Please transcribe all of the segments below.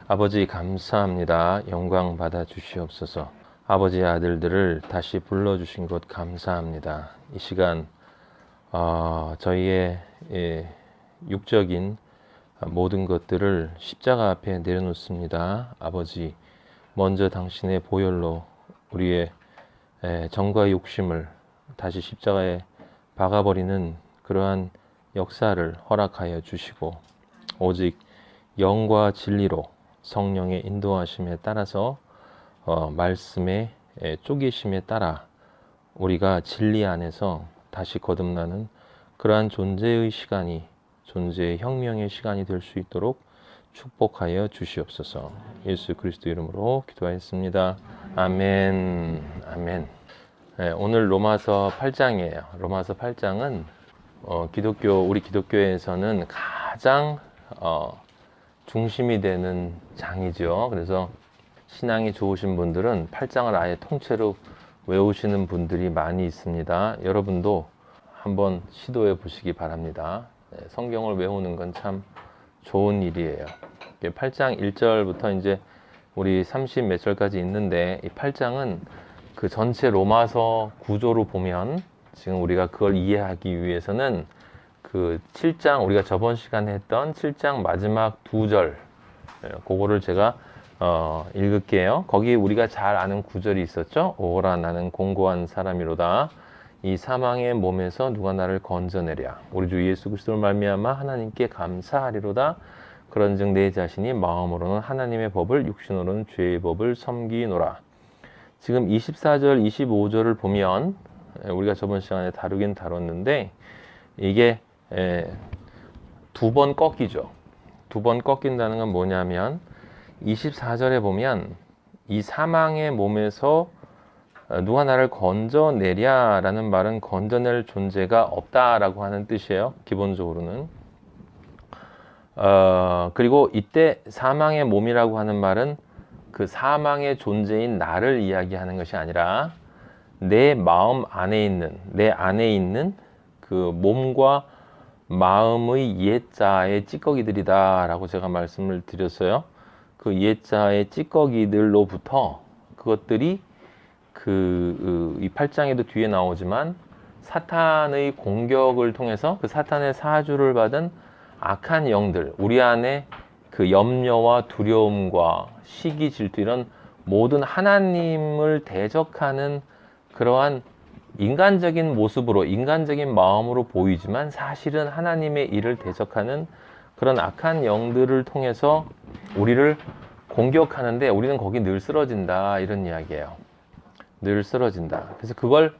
아버지 감사합니다. 영광 받아 주시옵소서. 아버지의 아들들을 다시 불러주신 것 감사합니다. 이 시간 저희의 육적인 모든 것들을 십자가 앞에 내려놓습니다. 아버지, 먼저 당신의 보혈로 우리의 정과 욕심을 다시 십자가에 박아버리는 그러한 역사를 허락하여 주시고, 오직 영과 진리로 성령의 인도하심에 따라서 말씀의 쪼개심에 따라 우리가 진리 안에서 다시 거듭나는 그러한 존재의 시간이, 존재의 혁명의 시간이 될 수 있도록 축복하여 주시옵소서. 예수 그리스도 이름으로 기도하였습니다. 아멘. 아멘. 오늘 로마서 8장이에요. 로마서 8장은 우리 기독교에서는 가장 중심이 되는 장이죠. 그래서 신앙이 좋으신 분들은 8장을 아예 통째로 외우시는 분들이 많이 있습니다. 여러분도 한번 시도해 보시기 바랍니다. 성경을 외우는 건 참 좋은 일이에요. 8장 1절부터 이제 우리 30 몇 절까지 있는데, 이 8장은 그 전체 로마서 구조로 보면, 지금 우리가 그걸 이해하기 위해서는 그 7장, 우리가 저번 시간에 했던 7장 마지막 2절, 그거를 제가 읽을게요. 거기 우리가 잘 아는 구절이 있었죠. 오라 나는 공고한 사람이로다. 이 사망의 몸에서 누가 나를 건져내랴. 우리 주 예수 그리스도를 말미암아 하나님께 감사하리로다. 그런즉 내 자신이 마음으로는 하나님의 법을, 육신으로는 죄의 법을 섬기노라. 지금 24절, 25절을 보면 우리가 저번 시간에 다루긴 다뤘는데, 이게 두 번 꺾이죠. 두 번 꺾인다는 건 뭐냐면, 24절에 보면 이 사망의 몸에서 누가 나를 건져내랴 라는 말은 건져낼 존재가 없다라고 하는 뜻이에요. 기본적으로는. 그리고 이때 사망의 몸이라고 하는 말은 그 사망의 존재인 나를 이야기하는 것이 아니라 내 마음 안에 있는, 내 안에 있는 그 몸과 마음의 옛자의 찌꺼기들이다 라고 제가 말씀을 드렸어요. 그 옛자의 찌꺼기들로부터 그것들이 이 8장에도 뒤에 나오지만 사탄의 공격을 통해서 그 사탄의 사주를 받은 악한 영들, 우리 안에 그 염려와 두려움과 시기, 질투, 이런 모든 하나님을 대적하는 그러한 인간적인 모습으로, 인간적인 마음으로 보이지만 사실은 하나님의 일을 대적하는 그런 악한 영들을 통해서 우리를 공격하는데, 우리는 거기 늘 쓰러진다, 이런 이야기예요. 늘 쓰러진다. 그래서 그걸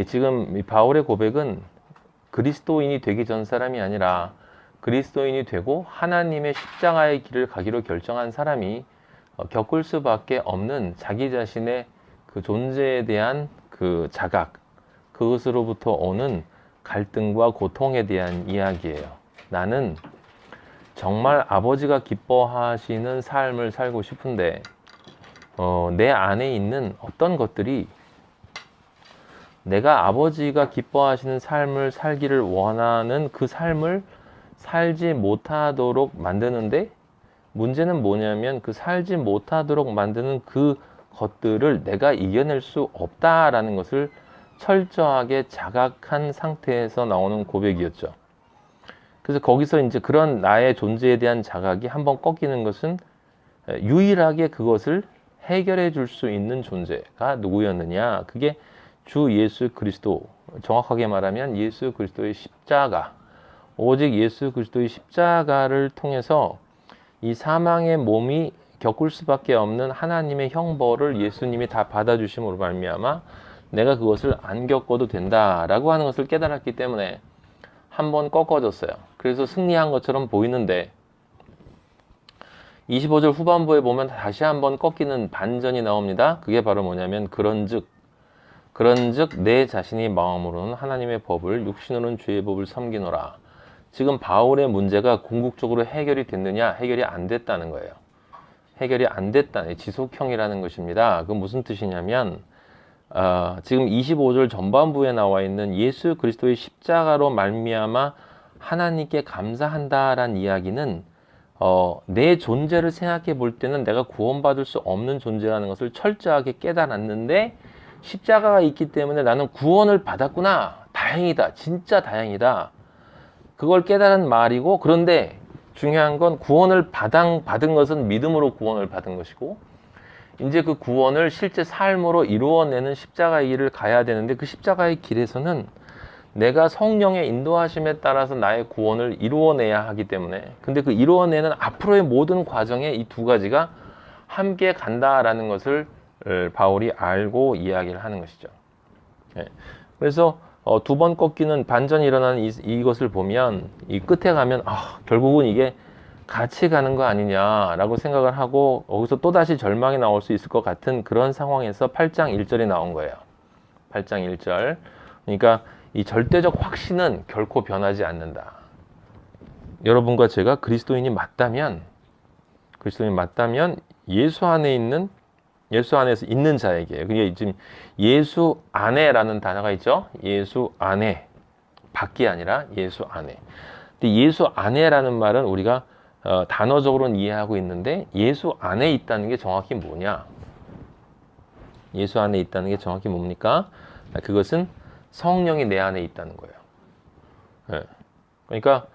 지금 바울의 고백은 그리스도인이 되기 전 사람이 아니라 그리스도인이 되고 하나님의 십자가의 길을 가기로 결정한 사람이 겪을 수밖에 없는 자기 자신의 그 존재에 대한 그 자각, 그것으로부터 오는 갈등과 고통에 대한 이야기예요. 나는 정말 아버지가 기뻐하시는 삶을 살고 싶은데 내 안에 있는 어떤 것들이 내가 아버지가 기뻐하시는 삶을 살기를 원하는 그 삶을 살지 못하도록 만드는데, 문제는 뭐냐면 그 살지 못하도록 만드는 그 것들을 내가 이겨낼 수 없다라는 것을 철저하게 자각한 상태에서 나오는 고백이었죠. 그래서 거기서 이제 그런 나의 존재에 대한 자각이 한번 꺾이는 것은 유일하게 그것을 해결해 줄 수 있는 존재가 누구였느냐? 그게 주 예수 그리스도, 정확하게 말하면 예수 그리스도의 십자가, 오직 예수 그리스도의 십자가를 통해서 이 사망의 몸이 겪을 수밖에 없는 하나님의 형벌을 예수님이 다 받아주심으로 말미암아 내가 그것을 안 겪어도 된다라고 하는 것을 깨달았기 때문에 한번 꺾어졌어요. 그래서 승리한 것처럼 보이는데 25절 후반부에 보면 다시 한번 꺾이는 반전이 나옵니다. 그게 바로 뭐냐면 그런즉 내 자신이 마음으로는 하나님의 법을, 육신으로는 죄의 법을 섬기노라. 지금 바울의 문제가 궁극적으로 해결이 됐느냐? 해결이 안 됐다는 거예요. 해결이 안 됐다는, 지속형이라는 것입니다. 그 무슨 뜻이냐면 지금 25절 전반부에 나와 있는 예수 그리스도의 십자가로 말미암아 하나님께 감사한다라는 이야기는 내 존재를 생각해 볼 때는 내가 구원받을 수 없는 존재라는 것을 철저하게 깨달았는데 십자가가 있기 때문에 나는 구원을 받았구나. 다행이다. 진짜 다행이다. 그걸 깨달은 말이고, 그런데 중요한 건 구원을 받은 것은 믿음으로 구원을 받은 것이고, 이제 그 구원을 실제 삶으로 이루어내는 십자가의 길을 가야 되는데, 그 십자가의 길에서는 내가 성령의 인도하심에 따라서 나의 구원을 이루어내야 하기 때문에, 근데 그 이루어내는 앞으로의 모든 과정에 이 두 가지가 함께 간다라는 것을 바울이 알고 이야기를 하는 것이죠. 그래서 두 번 꺾이는 반전이 일어나는 이것을 보면, 이 끝에 가면 결국은 이게 같이 가는 거 아니냐라고 생각을 하고, 여기서 또다시 절망이 나올 수 있을 것 같은 그런 상황에서 8장 1절이 나온 거예요. 8장 1절. 그러니까 이 절대적 확신은 결코 변하지 않는다. 여러분과 제가 그리스도인이 맞다면 예수 안에서 있는 자에게, 그게 지금 예수 안에라는 단어가 있죠. 예수 안에, 밖이 아니라 예수 안에. 근데 예수 안에라는 말은 우리가 단어적으로는 이해하고 있는데, 예수 안에 있다는 게 정확히 뭐냐? 예수 안에 있다는 게 정확히 뭡니까? 그것은 성령이 내 안에 있다는 거예요. 그러니까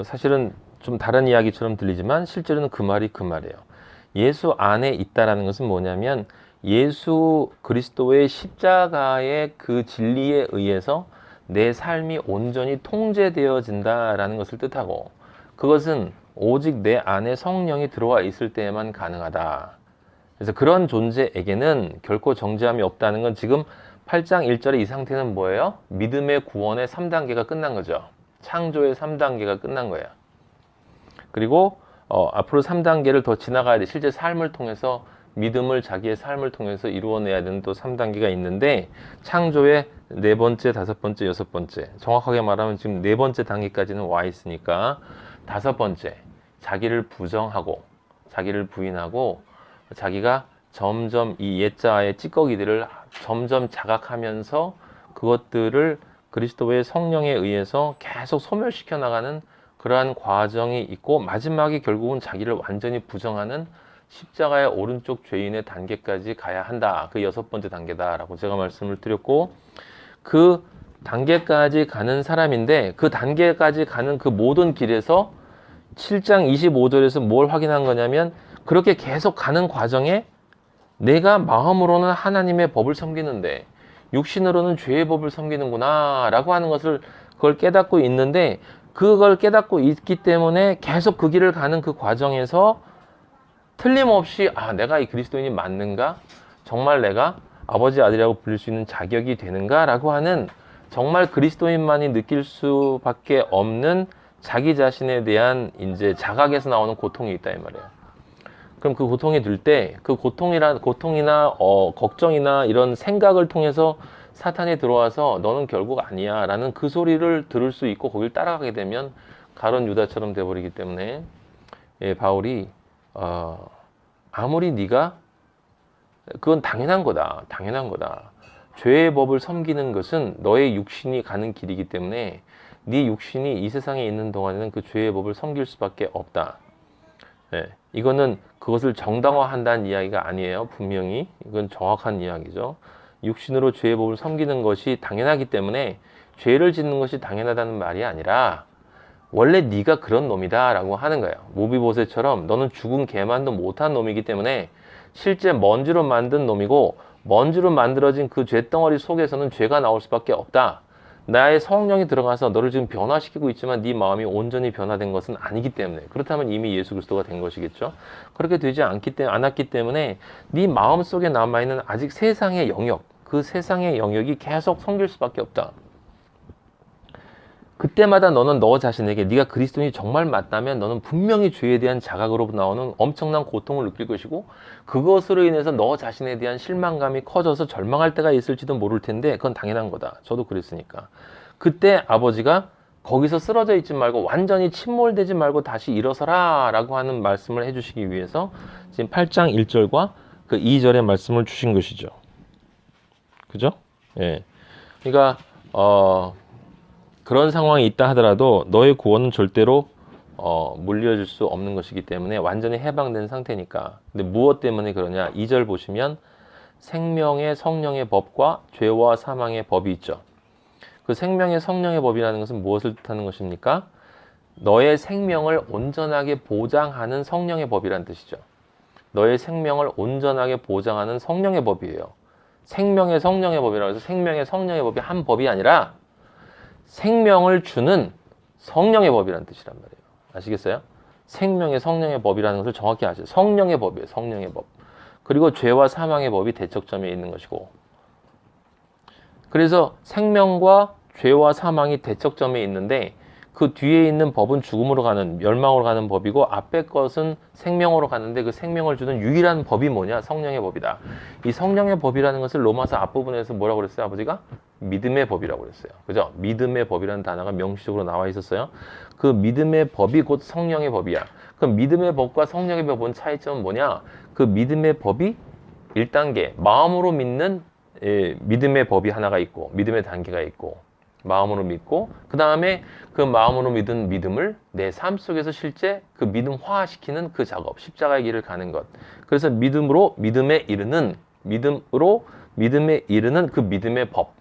사실은 좀 다른 이야기처럼 들리지만 실제로는 그 말이에요. 예수 안에 있다라는 것은 뭐냐면, 예수 그리스도의 십자가의 그 진리에 의해서 내 삶이 온전히 통제되어진다라는 것을 뜻하고, 그것은 오직 내 안에 성령이 들어와 있을 때에만 가능하다. 그래서 그런 존재에게는 결코 정죄함이 없다는 건, 지금 8장 1절의 이 상태는 뭐예요? 믿음의 구원의 3단계가 끝난 거죠. 창조의 3단계가 끝난 거예요. 그리고 앞으로 3단계를 더 지나가야 돼. 실제 삶을 통해서, 믿음을 자기의 삶을 통해서 이루어내야 되는 또 3단계가 있는데, 창조의 4번째, 5번째, 6번째, 정확하게 말하면 지금 4번째 단계까지는 와 있으니까 5번째, 자기를 부정하고 자기를 부인하고 자기가 점점 이 옛자의 찌꺼기들을 점점 자각하면서 그것들을 그리스도의 성령에 의해서 계속 소멸시켜 나가는 그러한 과정이 있고, 마지막에 결국은 자기를 완전히 부정하는 십자가의 오른쪽 죄인의 단계까지 가야 한다. 그 6번째 단계다라고 제가 말씀을 드렸고, 그 단계까지 가는 사람인데, 그 단계까지 가는 그 모든 길에서 7장 25절에서 뭘 확인한 거냐면, 그렇게 계속 가는 과정에 내가 마음으로는 하나님의 법을 섬기는데 육신으로는 죄의 법을 섬기는구나 라고 하는 것을, 그걸 깨닫고 있는데, 그걸 깨닫고 있기 때문에 계속 그 길을 가는 그 과정에서 틀림없이 내가 이 그리스도인이 맞는가? 정말 내가 아버지 아들이라고 부를 수 있는 자격이 되는가? 라고 하는, 정말 그리스도인만이 느낄 수밖에 없는 자기 자신에 대한 이제 자각에서 나오는 고통이 있다 이 말이에요. 그럼 그 고통이 들 때, 그 고통이나 걱정이나 이런 생각을 통해서 사탄이 들어와서 너는 결국 아니야 라는 그 소리를 들을 수 있고, 거길 따라가게 되면 가룟 유다처럼 돼버리기 때문에, 바울이 아무리 네가, 그건 당연한 거다. 죄의 법을 섬기는 것은 너의 육신이 가는 길이기 때문에 네 육신이 이 세상에 있는 동안에는 그 죄의 법을 섬길 수밖에 없다. 이거는 그것을 정당화한다는 이야기가 아니에요. 분명히 이건 정확한 이야기죠. 육신으로 죄의 법을 섬기는 것이 당연하기 때문에 죄를 짓는 것이 당연하다는 말이 아니라, 원래 네가 그런 놈이다 라고 하는 거예요. 모비보셋처럼 너는 죽은 개만도 못한 놈이기 때문에 실제 먼지로 만든 놈이고, 먼지로 만들어진 그 죄덩어리 속에서는 죄가 나올 수밖에 없다. 나의 성령이 들어가서 너를 지금 변화시키고 있지만 네 마음이 온전히 변화된 것은 아니기 때문에, 그렇다면 이미 예수 그리스도가 된 것이겠죠. 그렇게 되지 않았기 때문에 네 마음 속에 남아있는 아직 세상의 영역, 그 세상의 영역이 계속 섬길 수밖에 없다. 그때마다 너는 너 자신에게, 네가 그리스도인이 정말 맞다면 너는 분명히 죄에 대한 자각으로 나오는 엄청난 고통을 느낄 것이고, 그것으로 인해서 너 자신에 대한 실망감이 커져서 절망할 때가 있을지도 모를 텐데, 그건 당연한 거다. 저도 그랬으니까. 그때 아버지가 거기서 쓰러져 있지 말고, 완전히 침몰되지 말고 다시 일어서라 라고 하는 말씀을 해주시기 위해서 지금 8장 1절과 그 2절의 말씀을 주신 것이죠. 그죠? 그러니까 그런 상황이 있다 하더라도 너의 구원은 절대로 물려줄 수 없는 것이기 때문에 완전히 해방된 상태니까. 근데 무엇 때문에 그러냐? 2절 보시면 생명의 성령의 법과 죄와 사망의 법이 있죠. 그 생명의 성령의 법이라는 것은 무엇을 뜻하는 것입니까? 너의 생명을 온전하게 보장하는 성령의 법이라는 뜻이죠. 너의 생명을 온전하게 보장하는 성령의 법이에요. 생명의 성령의 법이라고 해서 생명의 성령의 법이 한 법이 아니라 생명을 주는 성령의 법이라는 뜻이란 말이에요. 아시겠어요? 생명의 성령의 법이라는 것을 정확히 아세요. 성령의 법이에요. 성령의 법. 그리고 죄와 사망의 법이 대척점에 있는 것이고, 그래서 생명과 죄와 사망이 대척점에 있는데 그 뒤에 있는 법은 죽음으로 가는, 멸망으로 가는 법이고 앞에 것은 생명으로 가는데 그 생명을 주는 유일한 법이 뭐냐? 성령의 법이다. 이 성령의 법이라는 것을 로마서 앞부분에서 뭐라고 그랬어요? 아버지가? 믿음의 법이라고 그랬어요. 그죠? 믿음의 법이라는 단어가 명시적으로 나와 있었어요. 그 믿음의 법이 곧 성령의 법이야. 그 믿음의 법과 성령의 법은 차이점은 뭐냐? 그 믿음의 법이 1단계, 마음으로 믿는 믿음의 법이 하나가 있고, 믿음의 단계가 있고, 마음으로 믿고, 그 다음에 그 마음으로 믿은 믿음을 내 삶 속에서 실제 그 믿음화시키는 그 작업, 십자가의 길을 가는 것. 그래서 믿음으로 믿음에 이르는, 믿음으로 믿음에 이르는 그 믿음의 법.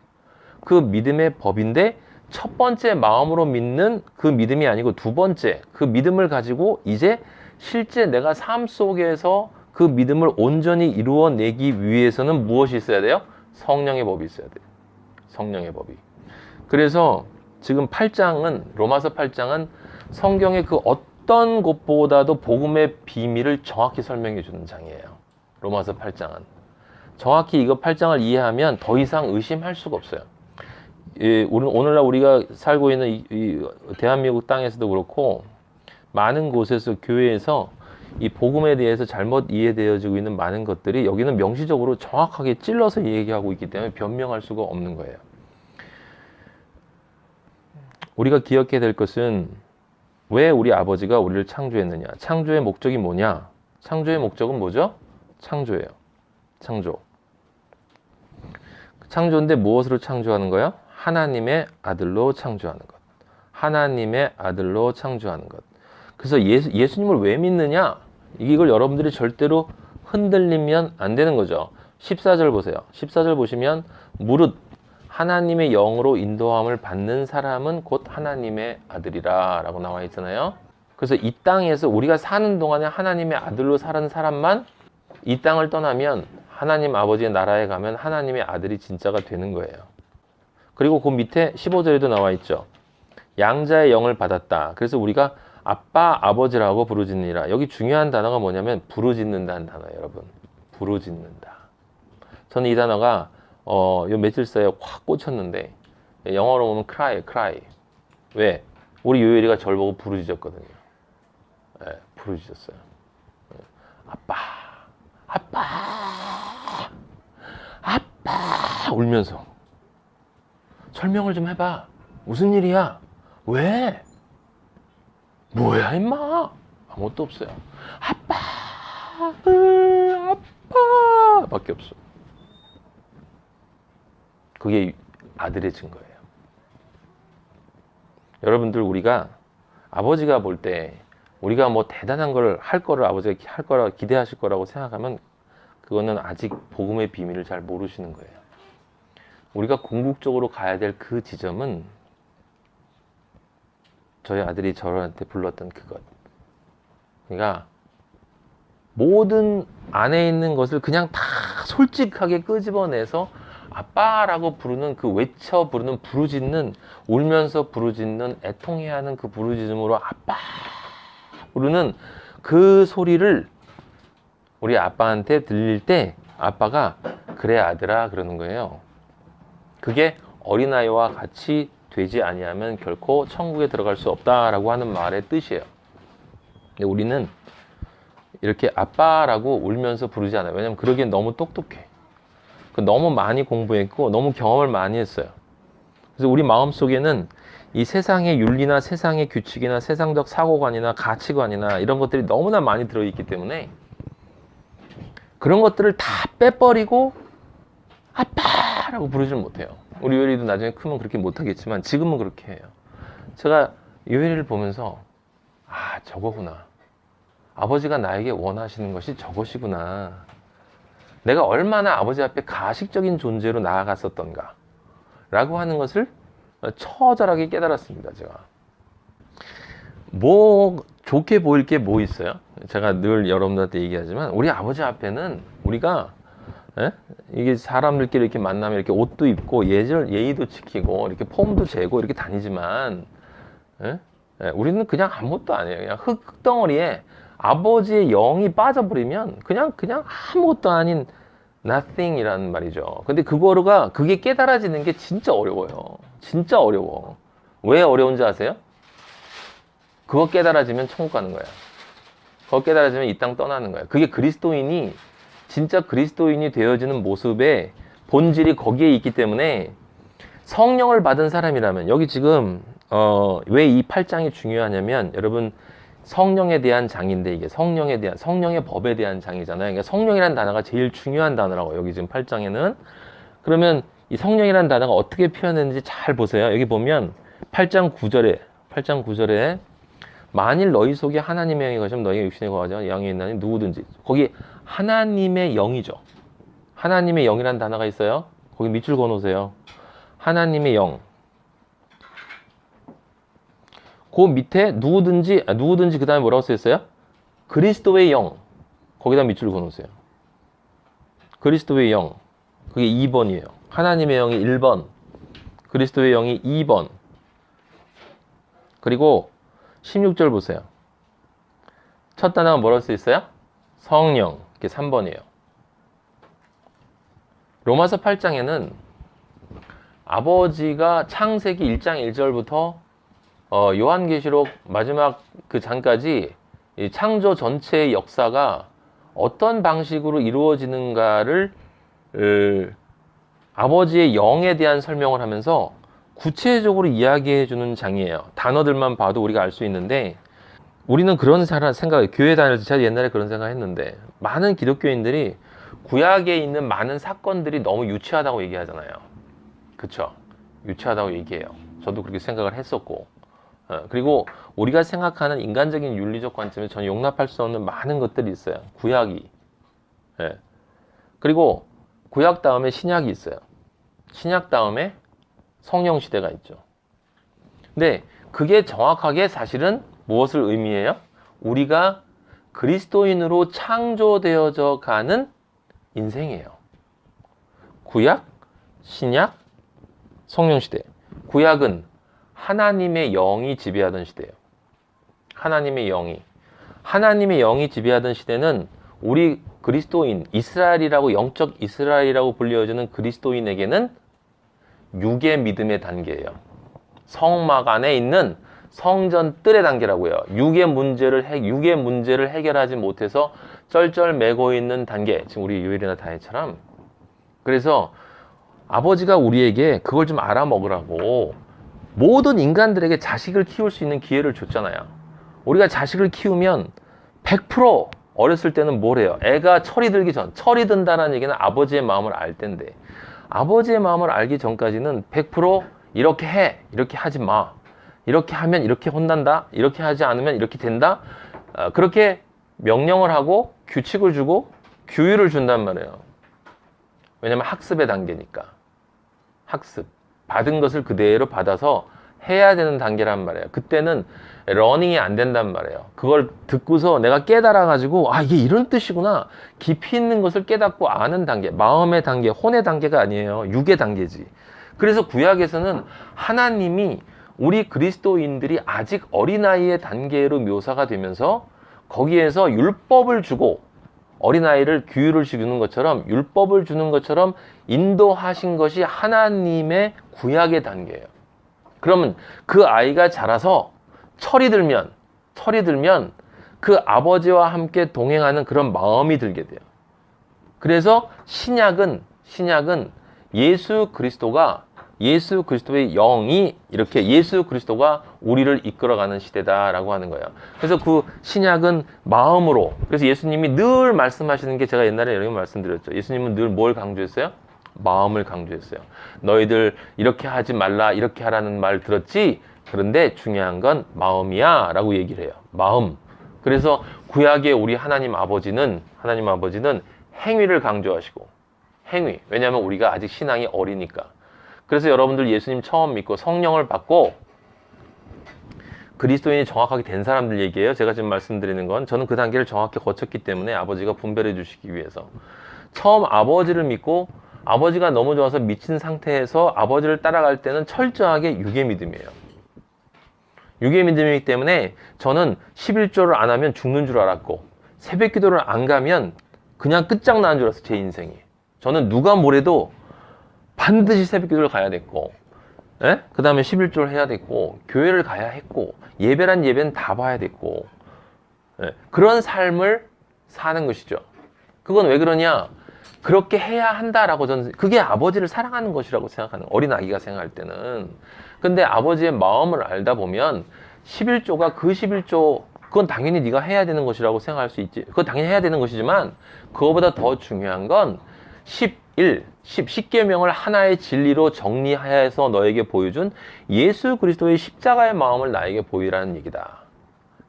그 믿음의 법인데 첫 번째 마음으로 믿는 그 믿음이 아니고 두 번째 그 믿음을 가지고 이제 실제 내가 삶 속에서 그 믿음을 온전히 이루어내기 위해서는 무엇이 있어야 돼요? 성령의 법이 있어야 돼요. 성령의 법이. 그래서 지금 8장은, 로마서 8장은 성경의 그 어떤 곳보다도 복음의 비밀을 정확히 설명해 주는 장이에요. 로마서 8장은. 정확히 이거 8장을 이해하면 더 이상 의심할 수가 없어요. 오늘날 우리가 살고 있는 이 대한민국 땅에서도 그렇고 많은 곳에서, 교회에서 이 복음에 대해서 잘못 이해되어지고 있는 많은 것들이 여기는 명시적으로 정확하게 찔러서 얘기하고 있기 때문에 변명할 수가 없는 거예요. 우리가 기억해야 될 것은 왜 우리 아버지가 우리를 창조했느냐? 창조의 목적이 뭐냐? 창조의 목적은 뭐죠? 창조예요. 창조. 창조인데 무엇으로 창조하는 거예요? 하나님의 아들로 창조하는 것. 하나님의 아들로 창조하는 것. 그래서 예수님을 왜 믿느냐? 이걸 여러분들이 절대로 흔들리면 안 되는 거죠. 14절 보세요. 14절 보시면 무릇 하나님의 영으로 인도함을 받는 사람은 곧 하나님의 아들이라 라고 나와 있잖아요. 그래서 이 땅에서 우리가 사는 동안에 하나님의 아들로 사는 사람만 이 땅을 떠나면 하나님 아버지의 나라에 가면 하나님의 아들이 진짜가 되는 거예요. 그리고 그 밑에 15절에도 나와 있죠. 양자의 영을 받았다. 그래서 우리가 아빠, 아버지라고 부르짖느니라. 여기 중요한 단어가 뭐냐면 부르짖는다는 단어예요, 여러분. 부르짖는다. 저는 이 단어가 요 며칠 사이에 확 꽂혔는데, 영어로 보면 cry. 왜? 우리 요엘이가 저를 보고 부르짖었거든요. 네, 부르짖었어요. 아빠 울면서. 설명을 좀 해봐. 무슨 일이야? 왜? 뭐야 임마? 아무것도 없어요. 아빠 밖에 없어. 그게 아들의 증거예요. 여러분들, 우리가 아버지가 볼 때 우리가 뭐 대단한 걸 할 거를 아버지가 할 거라 기대하실 거라고 생각하면 그거는 아직 복음의 비밀을 잘 모르시는 거예요. 우리가 궁극적으로 가야 될 그 지점은 저희 아들이 저한테 불렀던 그것. 그러니까 모든 안에 있는 것을 그냥 다 솔직하게 끄집어내서 아빠라고 부르는 그 외쳐 부르는 부르짖는, 울면서 부르짖는, 애통해야 하는 그 부르짖음으로 아빠 부르는 그 소리를 우리 아빠한테 들릴 때 아빠가 그래 아들아 그러는 거예요. 그게 어린아이와 같이 되지 아니하면 결코 천국에 들어갈 수 없다라고 하는 말의 뜻이에요. 근데 우리는 이렇게 아빠라고 울면서 부르지 않아요. 왜냐면 그러기엔 너무 똑똑해. 너무 많이 공부했고 너무 경험을 많이 했어요. 그래서 우리 마음속에는 이 세상의 윤리나 세상의 규칙이나 세상적 사고관이나 가치관이나 이런 것들이 너무나 많이 들어있기 때문에 그런 것들을 다 빼버리고 아빠라고 부르지는 못해요. 우리 요엘이도 나중에 크면 그렇게 못하겠지만 지금은 그렇게 해요. 제가 요엘이를 보면서 아, 저거구나. 아버지가 나에게 원하시는 것이 저것이구나. 내가 얼마나 아버지 앞에 가식적인 존재로 나아갔었던가 라고 하는 것을 처절하게 깨달았습니다. 제가 뭐 좋게 보일 게 뭐 있어요? 제가 늘 여러분들한테 얘기하지만 우리 아버지 앞에는 우리가 이게 사람들끼리 이렇게 만나면 이렇게 옷도 입고 예의도 지키고 이렇게 폼도 재고 이렇게 다니지만 우리는 그냥 아무것도 아니에요. 그냥 흙덩어리에 아버지의 영이 빠져버리면 그냥 아무것도 아닌 nothing이라는 말이죠. 근데 그게 깨달아지는 게 진짜 어려워요. 진짜 어려워. 왜 어려운지 아세요? 그거 깨달아지면 천국 가는 거야. 그거 깨달아지면 이 땅 떠나는 거야. 그게 진짜 그리스도인이 되어지는 모습의 본질이 거기에 있기 때문에 성령을 받은 사람이라면 여기 지금 왜 이 8장이 중요하냐면 여러분 성령에 대한 장인데 이게 성령의 법에 대한 장이잖아요. 그러니까 성령이라는 단어가 제일 중요한 단어라고 여기 지금 8장에는. 그러면 이 성령이라는 단어가 어떻게 표현했는지 잘 보세요. 여기 보면 8장 9절에 만일 너희 속에 하나님의 영이 거시면 너희가 육신에 거하지 영이 있나니 누구든지. 거기 하나님의 영이죠. 하나님의 영이라는 단어가 있어요. 거기 밑줄 그어놓으세요. 하나님의 영. 그 밑에 누구든지 그 다음에 뭐라고 써있어요? 그리스도의 영. 거기다 밑줄 그어놓으세요. 그리스도의 영. 그게 2번이에요. 하나님의 영이 1번. 그리스도의 영이 2번. 그리고 16절 보세요. 첫 단어가 뭐라고 써있어요? 성령. 이게 3번이에요. 로마서 8장에는 아버지가 창세기 1장 1절부터 요한계시록 마지막 그 장까지 이 창조 전체의 역사가 어떤 방식으로 이루어지는가를 아버지의 영에 대한 설명을 하면서 구체적으로 이야기해 주는 장이에요. 단어들만 봐도 우리가 알 수 있는데 우리는 그런 생각을 교회 다닐 때 제가 옛날에 그런 생각 했는데 많은 기독교인들이 구약에 있는 많은 사건들이 너무 유치하다고 얘기하잖아요. 그쵸? 유치하다고 얘기해요. 저도 그렇게 생각을 했었고 그리고 우리가 생각하는 인간적인 윤리적 관점에 전혀 용납할 수 없는 많은 것들이 있어요. 구약이. 그리고 구약 다음에 신약이 있어요. 신약 다음에 성령 시대가 있죠. 근데 그게 정확하게 사실은 무엇을 의미해요? 우리가 그리스도인으로 창조되어져 가는 인생이에요. 구약, 신약, 성령 시대. 구약은 하나님의 영이 지배하던 시대예요. 하나님의 영이 지배하던 시대는 우리 그리스도인, 이스라엘이라고 영적 이스라엘이라고 불려지는 그리스도인에게는 육의 믿음의 단계예요. 성막 안에 있는 성전 뜰의 단계라고요. 육의 문제를 해결하지 못해서 쩔쩔매고 있는 단계. 지금 우리 요엘이나 다혜처럼. 그래서 아버지가 우리에게 그걸 좀 알아먹으라고 모든 인간들에게 자식을 키울 수 있는 기회를 줬잖아요. 우리가 자식을 키우면 100% 어렸을 때는 뭘 해요? 애가 철이 든다는 얘기는 아버지의 마음을 알 텐데 아버지의 마음을 알기 전까지는 100% 이렇게 해, 이렇게 하지 마, 이렇게 하면 이렇게 혼난다, 이렇게 하지 않으면 이렇게 된다, 그렇게 명령을 하고 규칙을 주고 규율을 준단 말이에요. 왜냐면 학습의 단계니까. 학습. 받은 것을 그대로 받아서 해야 되는 단계란 말이에요. 그때는 러닝이 안 된단 말이에요. 그걸 듣고서 내가 깨달아가지고 이게 이런 뜻이구나. 깊이 있는 것을 깨닫고 아는 단계, 마음의 단계, 혼의 단계가 아니에요. 육의 단계지. 그래서 구약에서는 하나님이 우리 그리스도인들이 아직 어린아이의 단계로 묘사가 되면서 거기에서 율법을 주고 어린아이를 규율을 주는 것처럼 율법을 주는 것처럼 인도하신 것이 하나님의 구약의 단계예요. 그러면 그 아이가 자라서 철이 들면 그 아버지와 함께 동행하는 그런 마음이 들게 돼요. 그래서 신약은 예수 그리스도의 영이 이렇게 예수 그리스도가 우리를 이끌어가는 시대다라고 하는 거예요. 그래서 그 신약은 마음으로, 그래서 예수님이 늘 말씀하시는 게 제가 옛날에 여러 번 말씀드렸죠. 예수님은 늘 뭘 강조했어요? 마음을 강조했어요. 너희들 이렇게 하지 말라, 이렇게 하라는 말 들었지? 그런데 중요한 건 마음이야 라고 얘기를 해요. 마음. 그래서 구약의 우리 하나님 아버지는 행위를 강조하시고, 행위. 왜냐하면 우리가 아직 신앙이 어리니까. 그래서 여러분들 예수님 처음 믿고 성령을 받고 그리스도인이 정확하게 된 사람들 얘기예요. 제가 지금 말씀드리는 건 저는 그 단계를 정확히 거쳤기 때문에 아버지가 분별해 주시기 위해서. 처음 아버지를 믿고 아버지가 너무 좋아서 미친 상태에서 아버지를 따라갈 때는 철저하게 육의 믿음이에요. 육의 믿음이기 때문에 저는 11조를 안 하면 죽는 줄 알았고, 새벽 기도를 안 가면 그냥 끝장나는 줄 알았어요. 제 인생이. 저는 누가 뭐래도 반드시 새벽 기도를 가야 됐고, 그 다음에 11조를 해야 됐고, 교회를 가야 했고, 예배란 예배는 다 봐야 됐고, 그런 삶을 사는 것이죠. 그건 왜 그러냐? 그렇게 해야 한다라고 저는, 그게 아버지를 사랑하는 것이라고 생각하는, 어린 아기가 생각할 때는. 근데 아버지의 마음을 알다 보면 11조가 그 11조, 그건 당연히 네가 해야 되는 것이라고 생각할 수 있지. 그건 당연히 해야 되는 것이지만 그거보다 더 중요한 건 10계명을 하나의 진리로 정리해서 너에게 보여준 예수 그리스도의 십자가의 마음을 나에게 보이라는 얘기다.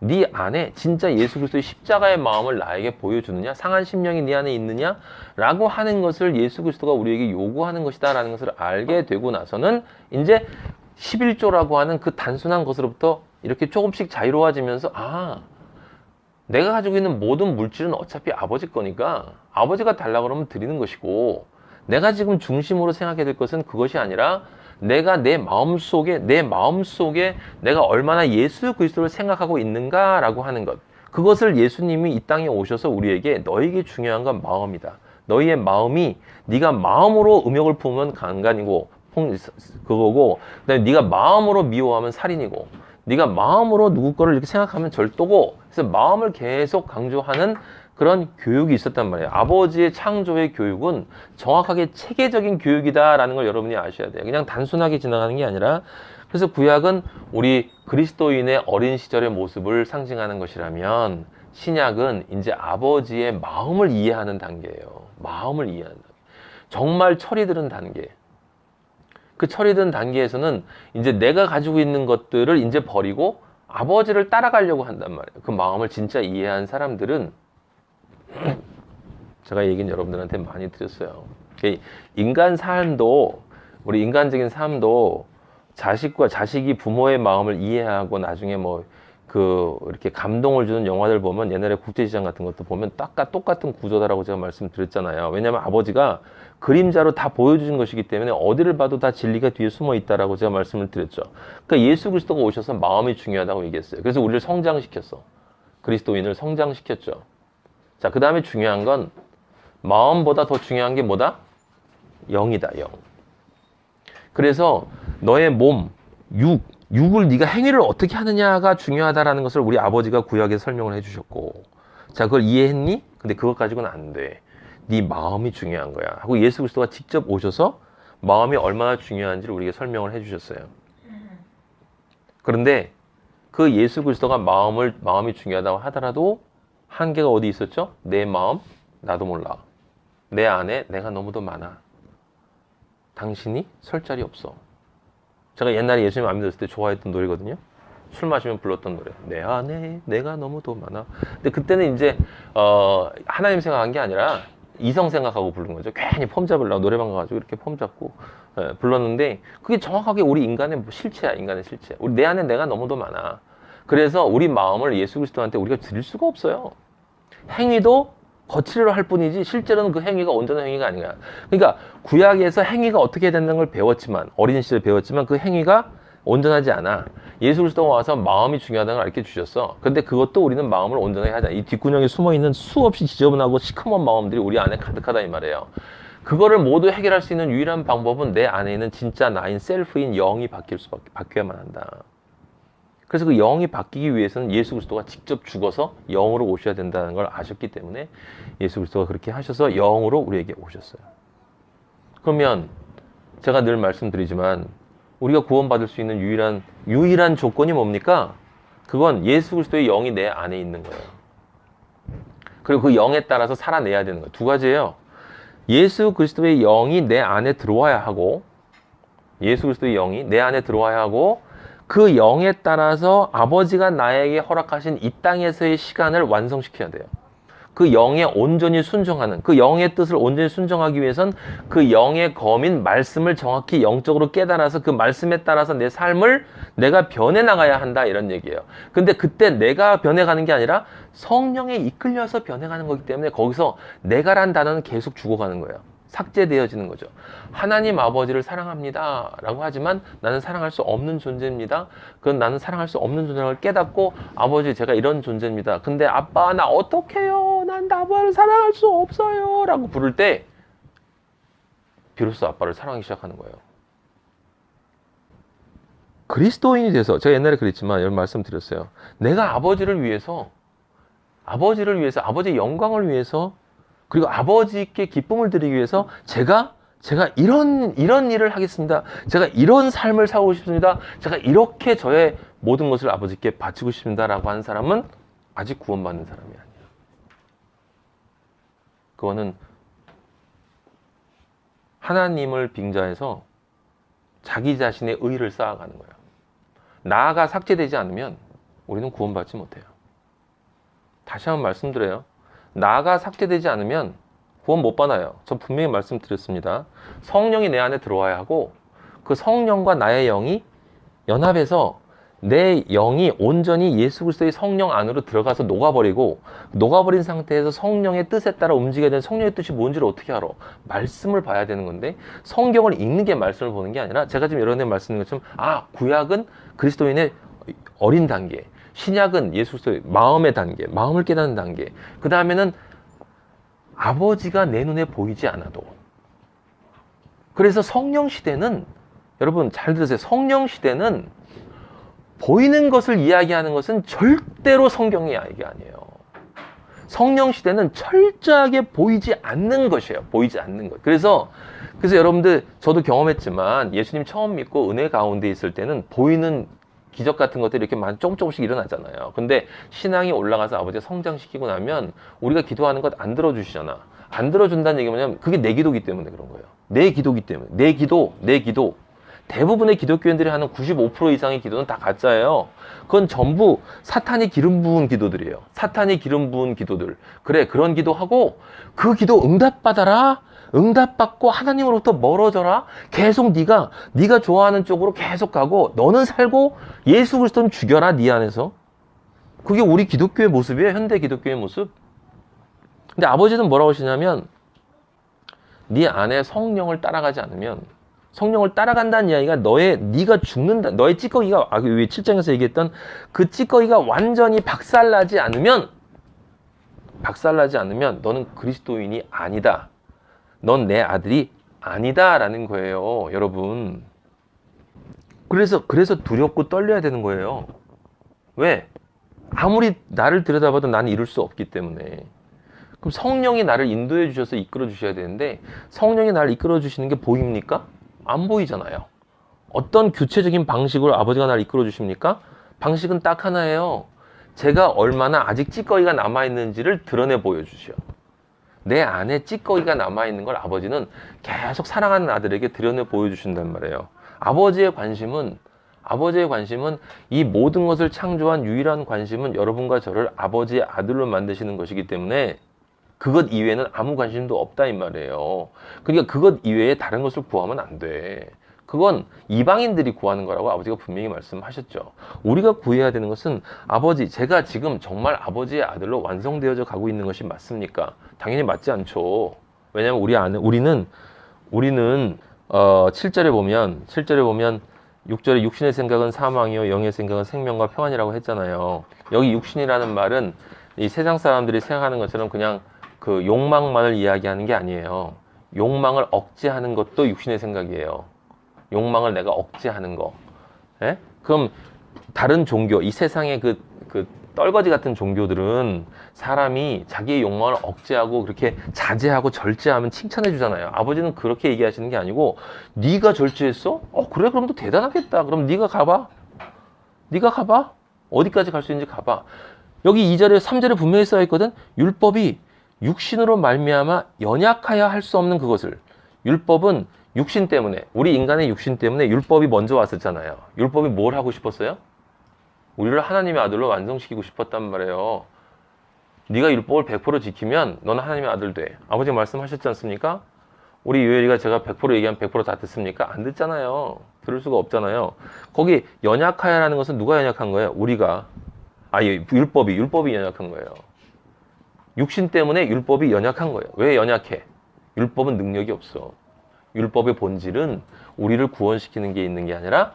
네 안에 진짜 예수 그리스도의 십자가의 마음을 나에게 보여주느냐, 상한 심령이 네 안에 있느냐 라고 하는 것을 예수 그리스도가 우리에게 요구하는 것이다 라는 것을 알게 되고 나서는 이제 11조라고 하는 그 단순한 것으로부터 이렇게 조금씩 자유로워지면서, 내가 가지고 있는 모든 물질은 어차피 아버지 거니까 아버지가 달라고 그러면 드리는 것이고, 내가 지금 중심으로 생각해야 될 것은 그것이 아니라 내가 내 마음속에 내가 얼마나 예수 그리스도를 생각하고 있는가라고 하는 것. 그것을 예수님이 이 땅에 오셔서 우리에게 너에게 중요한 건 마음이다. 너희의 마음이, 네가 마음으로 음욕을 품으면 강간이고 그거고, 그다음에 네가 마음으로 미워하면 살인이고, 네가 마음으로 누구 거를 이렇게 생각하면 절도고. 그래서 마음을 계속 강조하는 그런 교육이 있었단 말이에요. 아버지의 창조의 교육은 정확하게 체계적인 교육이다라는 걸 여러분이 아셔야 돼요. 그냥 단순하게 지나가는 게 아니라. 그래서 구약은 우리 그리스도인의 어린 시절의 모습을 상징하는 것이라면, 신약은 이제 아버지의 마음을 이해하는 단계예요. 마음을 이해하는 단계. 정말 철이 드는 단계. 그 철이 든 단계에서는 이제 내가 가지고 있는 것들을 이제 버리고 아버지를 따라가려고 한단 말이에요. 그 마음을 진짜 이해한 사람들은, 제가 얘기는 여러분들한테 많이 드렸어요. 인간 삶도, 우리 인간적인 삶도 자식이 부모의 마음을 이해하고 나중에 이렇게 감동을 주는 영화들 보면, 옛날에 국제시장 같은 것도 보면 똑같은 구조다라고 제가 말씀드렸잖아요. 왜냐하면 아버지가 그림자로 다 보여주신 것이기 때문에 어디를 봐도 다 진리가 뒤에 숨어 있다라고 제가 말씀을 드렸죠. 그러니까 예수 그리스도가 오셔서 마음이 중요하다고 얘기했어요. 그래서 우리를 성장시켰어. 그리스도인을 성장시켰죠. 자, 그 다음에 중요한 건, 마음보다 더 중요한 게 뭐다? 영이다, 영. 그래서 너의 몸, 육을 네가 행위를 어떻게 하느냐가 중요하다라는 것을 우리 아버지가 구약에서 설명을 해주셨고, 자, 그걸 이해했니? 근데 그것 가지고는 안 돼. 네 마음이 중요한 거야 하고 예수 그리스도가 직접 오셔서 마음이 얼마나 중요한지를 우리에게 설명을 해주셨어요. 그런데 그 예수 그리스도가 마음이 중요하다고 하더라도 한계가 어디 있었죠? 내 마음 나도 몰라. 내 안에 내가 너무도 많아. 당신이 설 자리 없어. 제가 옛날에 예수님 안 믿었을 때 좋아했던 노래거든요. 술 마시면 불렀던 노래. 내 안에 내가 너무도 많아. 근데 그때는 이제 하나님 생각한 게 아니라 이성 생각하고 부른 거죠. 괜히 폼 잡으려고 노래방 가가지고 이렇게 폼 잡고 불렀는데, 그게 정확하게 우리 인간의 실체야. 인간의 실체. 내 안에 내가 너무도 많아. 그래서 우리 마음을 예수 그리스도한테 우리가 드릴 수가 없어요. 행위도 거칠로 할 뿐이지 실제로는 그 행위가 온전한 행위가 아닌 거야. 그러니까 구약에서 행위가 어떻게 된다는 걸 배웠지만, 어린 시절에 배웠지만 그 행위가 온전하지 않아. 예수 그리스도가 와서 마음이 중요하다는 걸 알려 주셨어. 근데 그것도 우리는 마음을 온전하게 하자. 이 뒷구녕에 숨어있는 수없이 지저분하고 시커먼 마음들이 우리 안에 가득하다 이 말이에요. 그거를 모두 해결할 수 있는 유일한 방법은 내 안에 있는 진짜 나인 셀프인 영이 바뀌어야만 한다. 그래서 그 영이 바뀌기 위해서는 예수 그리스도가 직접 죽어서 영으로 오셔야 된다는 걸 아셨기 때문에 예수 그리스도가 그렇게 하셔서 영으로 우리에게 오셨어요. 그러면 제가 늘 말씀드리지만 우리가 구원받을 수 있는 유일한 조건이 뭡니까? 그건 예수 그리스도의 영이 내 안에 있는 거예요. 그리고 그 영에 따라서 살아내야 되는 거예요. 두 가지예요. 예수 그리스도의 영이 내 안에 들어와야 하고, 예수 그리스도의 영이 내 안에 들어와야 하고, 그 영에 따라서 아버지가 나에게 허락하신 이 땅에서의 시간을 완성시켜야 돼요. 그 영에 온전히 순종하는, 그 영의 뜻을 온전히 순종하기 위해선 그 영의 검인 말씀을 정확히 영적으로 깨달아서 그 말씀에 따라서 내 삶을 내가 변해나가야 한다, 이런 얘기예요. 근데 그때 내가 변해가는 게 아니라 성령에 이끌려서 변해가는 거기 때문에 거기서 내가란 단어는 계속 죽어가는 거예요. 삭제되어지는 거죠. 하나님 아버지를 사랑합니다 라고 하지만 나는 사랑할 수 없는 존재입니다. 그건 나는 사랑할 수 없는 존재를 깨닫고, 아버지 제가 이런 존재입니다. 근데 아빠 나 어떡해요? 난 아빠를 사랑할 수 없어요 라고 부를 때 비로소 아빠를 사랑하기 시작하는 거예요. 그리스도인이 돼서, 제가 옛날에 그랬지만 이런 말씀 드렸어요. 내가 아버지를 위해서, 아버지의 영광을 위해서, 그리고 아버지께 기쁨을 드리기 위해서 제가 이런 일을 하겠습니다. 제가 이런 삶을 살고 싶습니다. 제가 이렇게 저의 모든 것을 아버지께 바치고 싶습니다 라고 하는 사람은 아직 구원받는 사람이 아니에요. 그거는 하나님을 빙자해서 자기 자신의 의의를 쌓아가는 거예요. 나가 삭제되지 않으면 우리는 구원받지 못해요. 다시 한번 말씀드려요. 나가 삭제되지 않으면 구원 못 받아요. 저 분명히 말씀드렸습니다. 성령이 내 안에 들어와야 하고, 그 성령과 나의 영이 연합해서 내 영이 온전히 예수 그리스도의 성령 안으로 들어가서 녹아버린 상태에서 성령의 뜻에 따라 움직여야 되는, 성령의 뜻이 뭔지를 어떻게 알아? 말씀을 봐야 되는 건데, 성경을 읽는 게 말씀을 보는 게 아니라, 제가 지금 여러 번 말씀드린 것처럼, 구약은 그리스도인의 어린 단계, 신약은 예수 그리스도의 마음의 단계, 마음을 깨닫는 단계, 그 다음에는 아버지가 내 눈에 보이지 않아도. 그래서 성령 시대는, 여러분 잘 들으세요. 성령 시대는 보이는 것을 이야기하는 것은 절대로 성경의 이야기 아니에요. 성령 시대는 철저하게 보이지 않는 것이에요. 보이지 않는 것. 그래서 여러분들, 저도 경험했지만 예수님 처음 믿고 은혜 가운데 있을 때는 보이는 기적 같은 것들이 이렇게 조금씩 일어나잖아요. 근데 신앙이 올라가서 아버지가 성장시키고 나면 우리가 기도하는 것 안 들어주시잖아. 안 들어준다는 얘기가 뭐냐면 그게 내 기도기 때문에 그런 거예요. 내 기도기 때문에. 내 기도. 대부분의 기독교인들이 하는 95% 이상의 기도는 다 가짜예요. 그건 전부 사탄이 기름 부은 기도들이에요. 사탄이 기름 부은 기도들. 그래, 그런 기도하고 그 기도 응답받아라. 응답받고 하나님으로부터 멀어져라. 계속 네가 좋아하는 쪽으로 계속 가고 너는 살고 예수 그리스도는 죽여라, 네 안에서. 그게 우리 기독교의 모습이에요. 현대 기독교의 모습. 근데 아버지는 뭐라고 하시냐면, 네 안에 성령을 따라가지 않으면, 성령을 따라간다는 이야기가 네가 죽는다. 너의 찌꺼기가, 왜 7장에서 얘기했던 그 찌꺼기가 완전히 박살나지 않으면 너는 그리스도인이 아니다. 넌 내 아들이 아니다 라는 거예요, 여러분. 그래서 두렵고 떨려야 되는 거예요. 왜? 아무리 나를 들여다봐도 나는 이룰 수 없기 때문에. 그럼 성령이 나를 인도해 주셔서 이끌어 주셔야 되는데, 성령이 나를 이끌어 주시는 게 보입니까? 안 보이잖아요. 어떤 구체적인 방식으로 아버지가 나를 이끌어 주십니까? 방식은 딱 하나예요. 제가 얼마나 아직 찌꺼기가 남아있는지를 드러내 보여주시오. 내 안에 찌꺼기가 남아있는 걸 아버지는 계속 사랑하는 아들에게 드러내 보여주신단 말이에요. 아버지의 관심은 이 모든 것을 창조한 유일한 관심은 여러분과 저를 아버지의 아들로 만드시는 것이기 때문에 그것 이외에는 아무 관심도 없다 이 말이에요. 그러니까 그것 이외에 다른 것을 구하면 안 돼. 그건 이방인들이 구하는 거라고 아버지가 분명히 말씀하셨죠. 우리가 구해야 되는 것은, 아버지, 제가 지금 정말 아버지의 아들로 완성되어져 가고 있는 것이 맞습니까? 당연히 맞지 않죠. 왜냐하면 우리는 7절에 보면 6절에 육신의 생각은 사망이요 영의 생각은 생명과 평안이라고 했잖아요. 여기 육신이라는 말은 이 세상 사람들이 생각하는 것처럼 그냥 그 욕망만을 이야기하는 게 아니에요. 욕망을 억제하는 것도 육신의 생각이에요. 욕망을 내가 억제하는 거. 예? 그럼 다른 종교, 이 세상의 그 떨거지 같은 종교들은 사람이 자기의 욕망을 억제하고 그렇게 자제하고 절제하면 칭찬해 주잖아요. 아버지는 그렇게 얘기하시는 게 아니고, 네가 절제했어? 그래, 그럼 또 대단하겠다. 그럼 네가 가봐. 어디까지 갈 수 있는지 가봐. 여기 2절에 3절에 분명히 써 있거든. 율법이 육신으로 말미암아 연약하여 할 수 없는 그것을, 율법은 육신 때문에, 우리 인간의 육신 때문에 율법이 먼저 왔었잖아요. 율법이 뭘 하고 싶었어요? 우리를 하나님의 아들로 완성시키고 싶었단 말이에요. 네가 율법을 100% 지키면 너는 하나님의 아들 돼. 아버지가 말씀하셨지 않습니까? 우리 유엘이가 제가 100% 얘기하면 100%다 듣습니까? 안 듣잖아요. 들을 수가 없잖아요. 거기 연약하야라는 것은 누가 연약한 거예요? 우리가. 율법이 연약한 거예요. 육신 때문에 율법이 연약한 거예요. 왜 연약해? 율법은 능력이 없어. 율법의 본질은 우리를 구원시키는 게 있는 게 아니라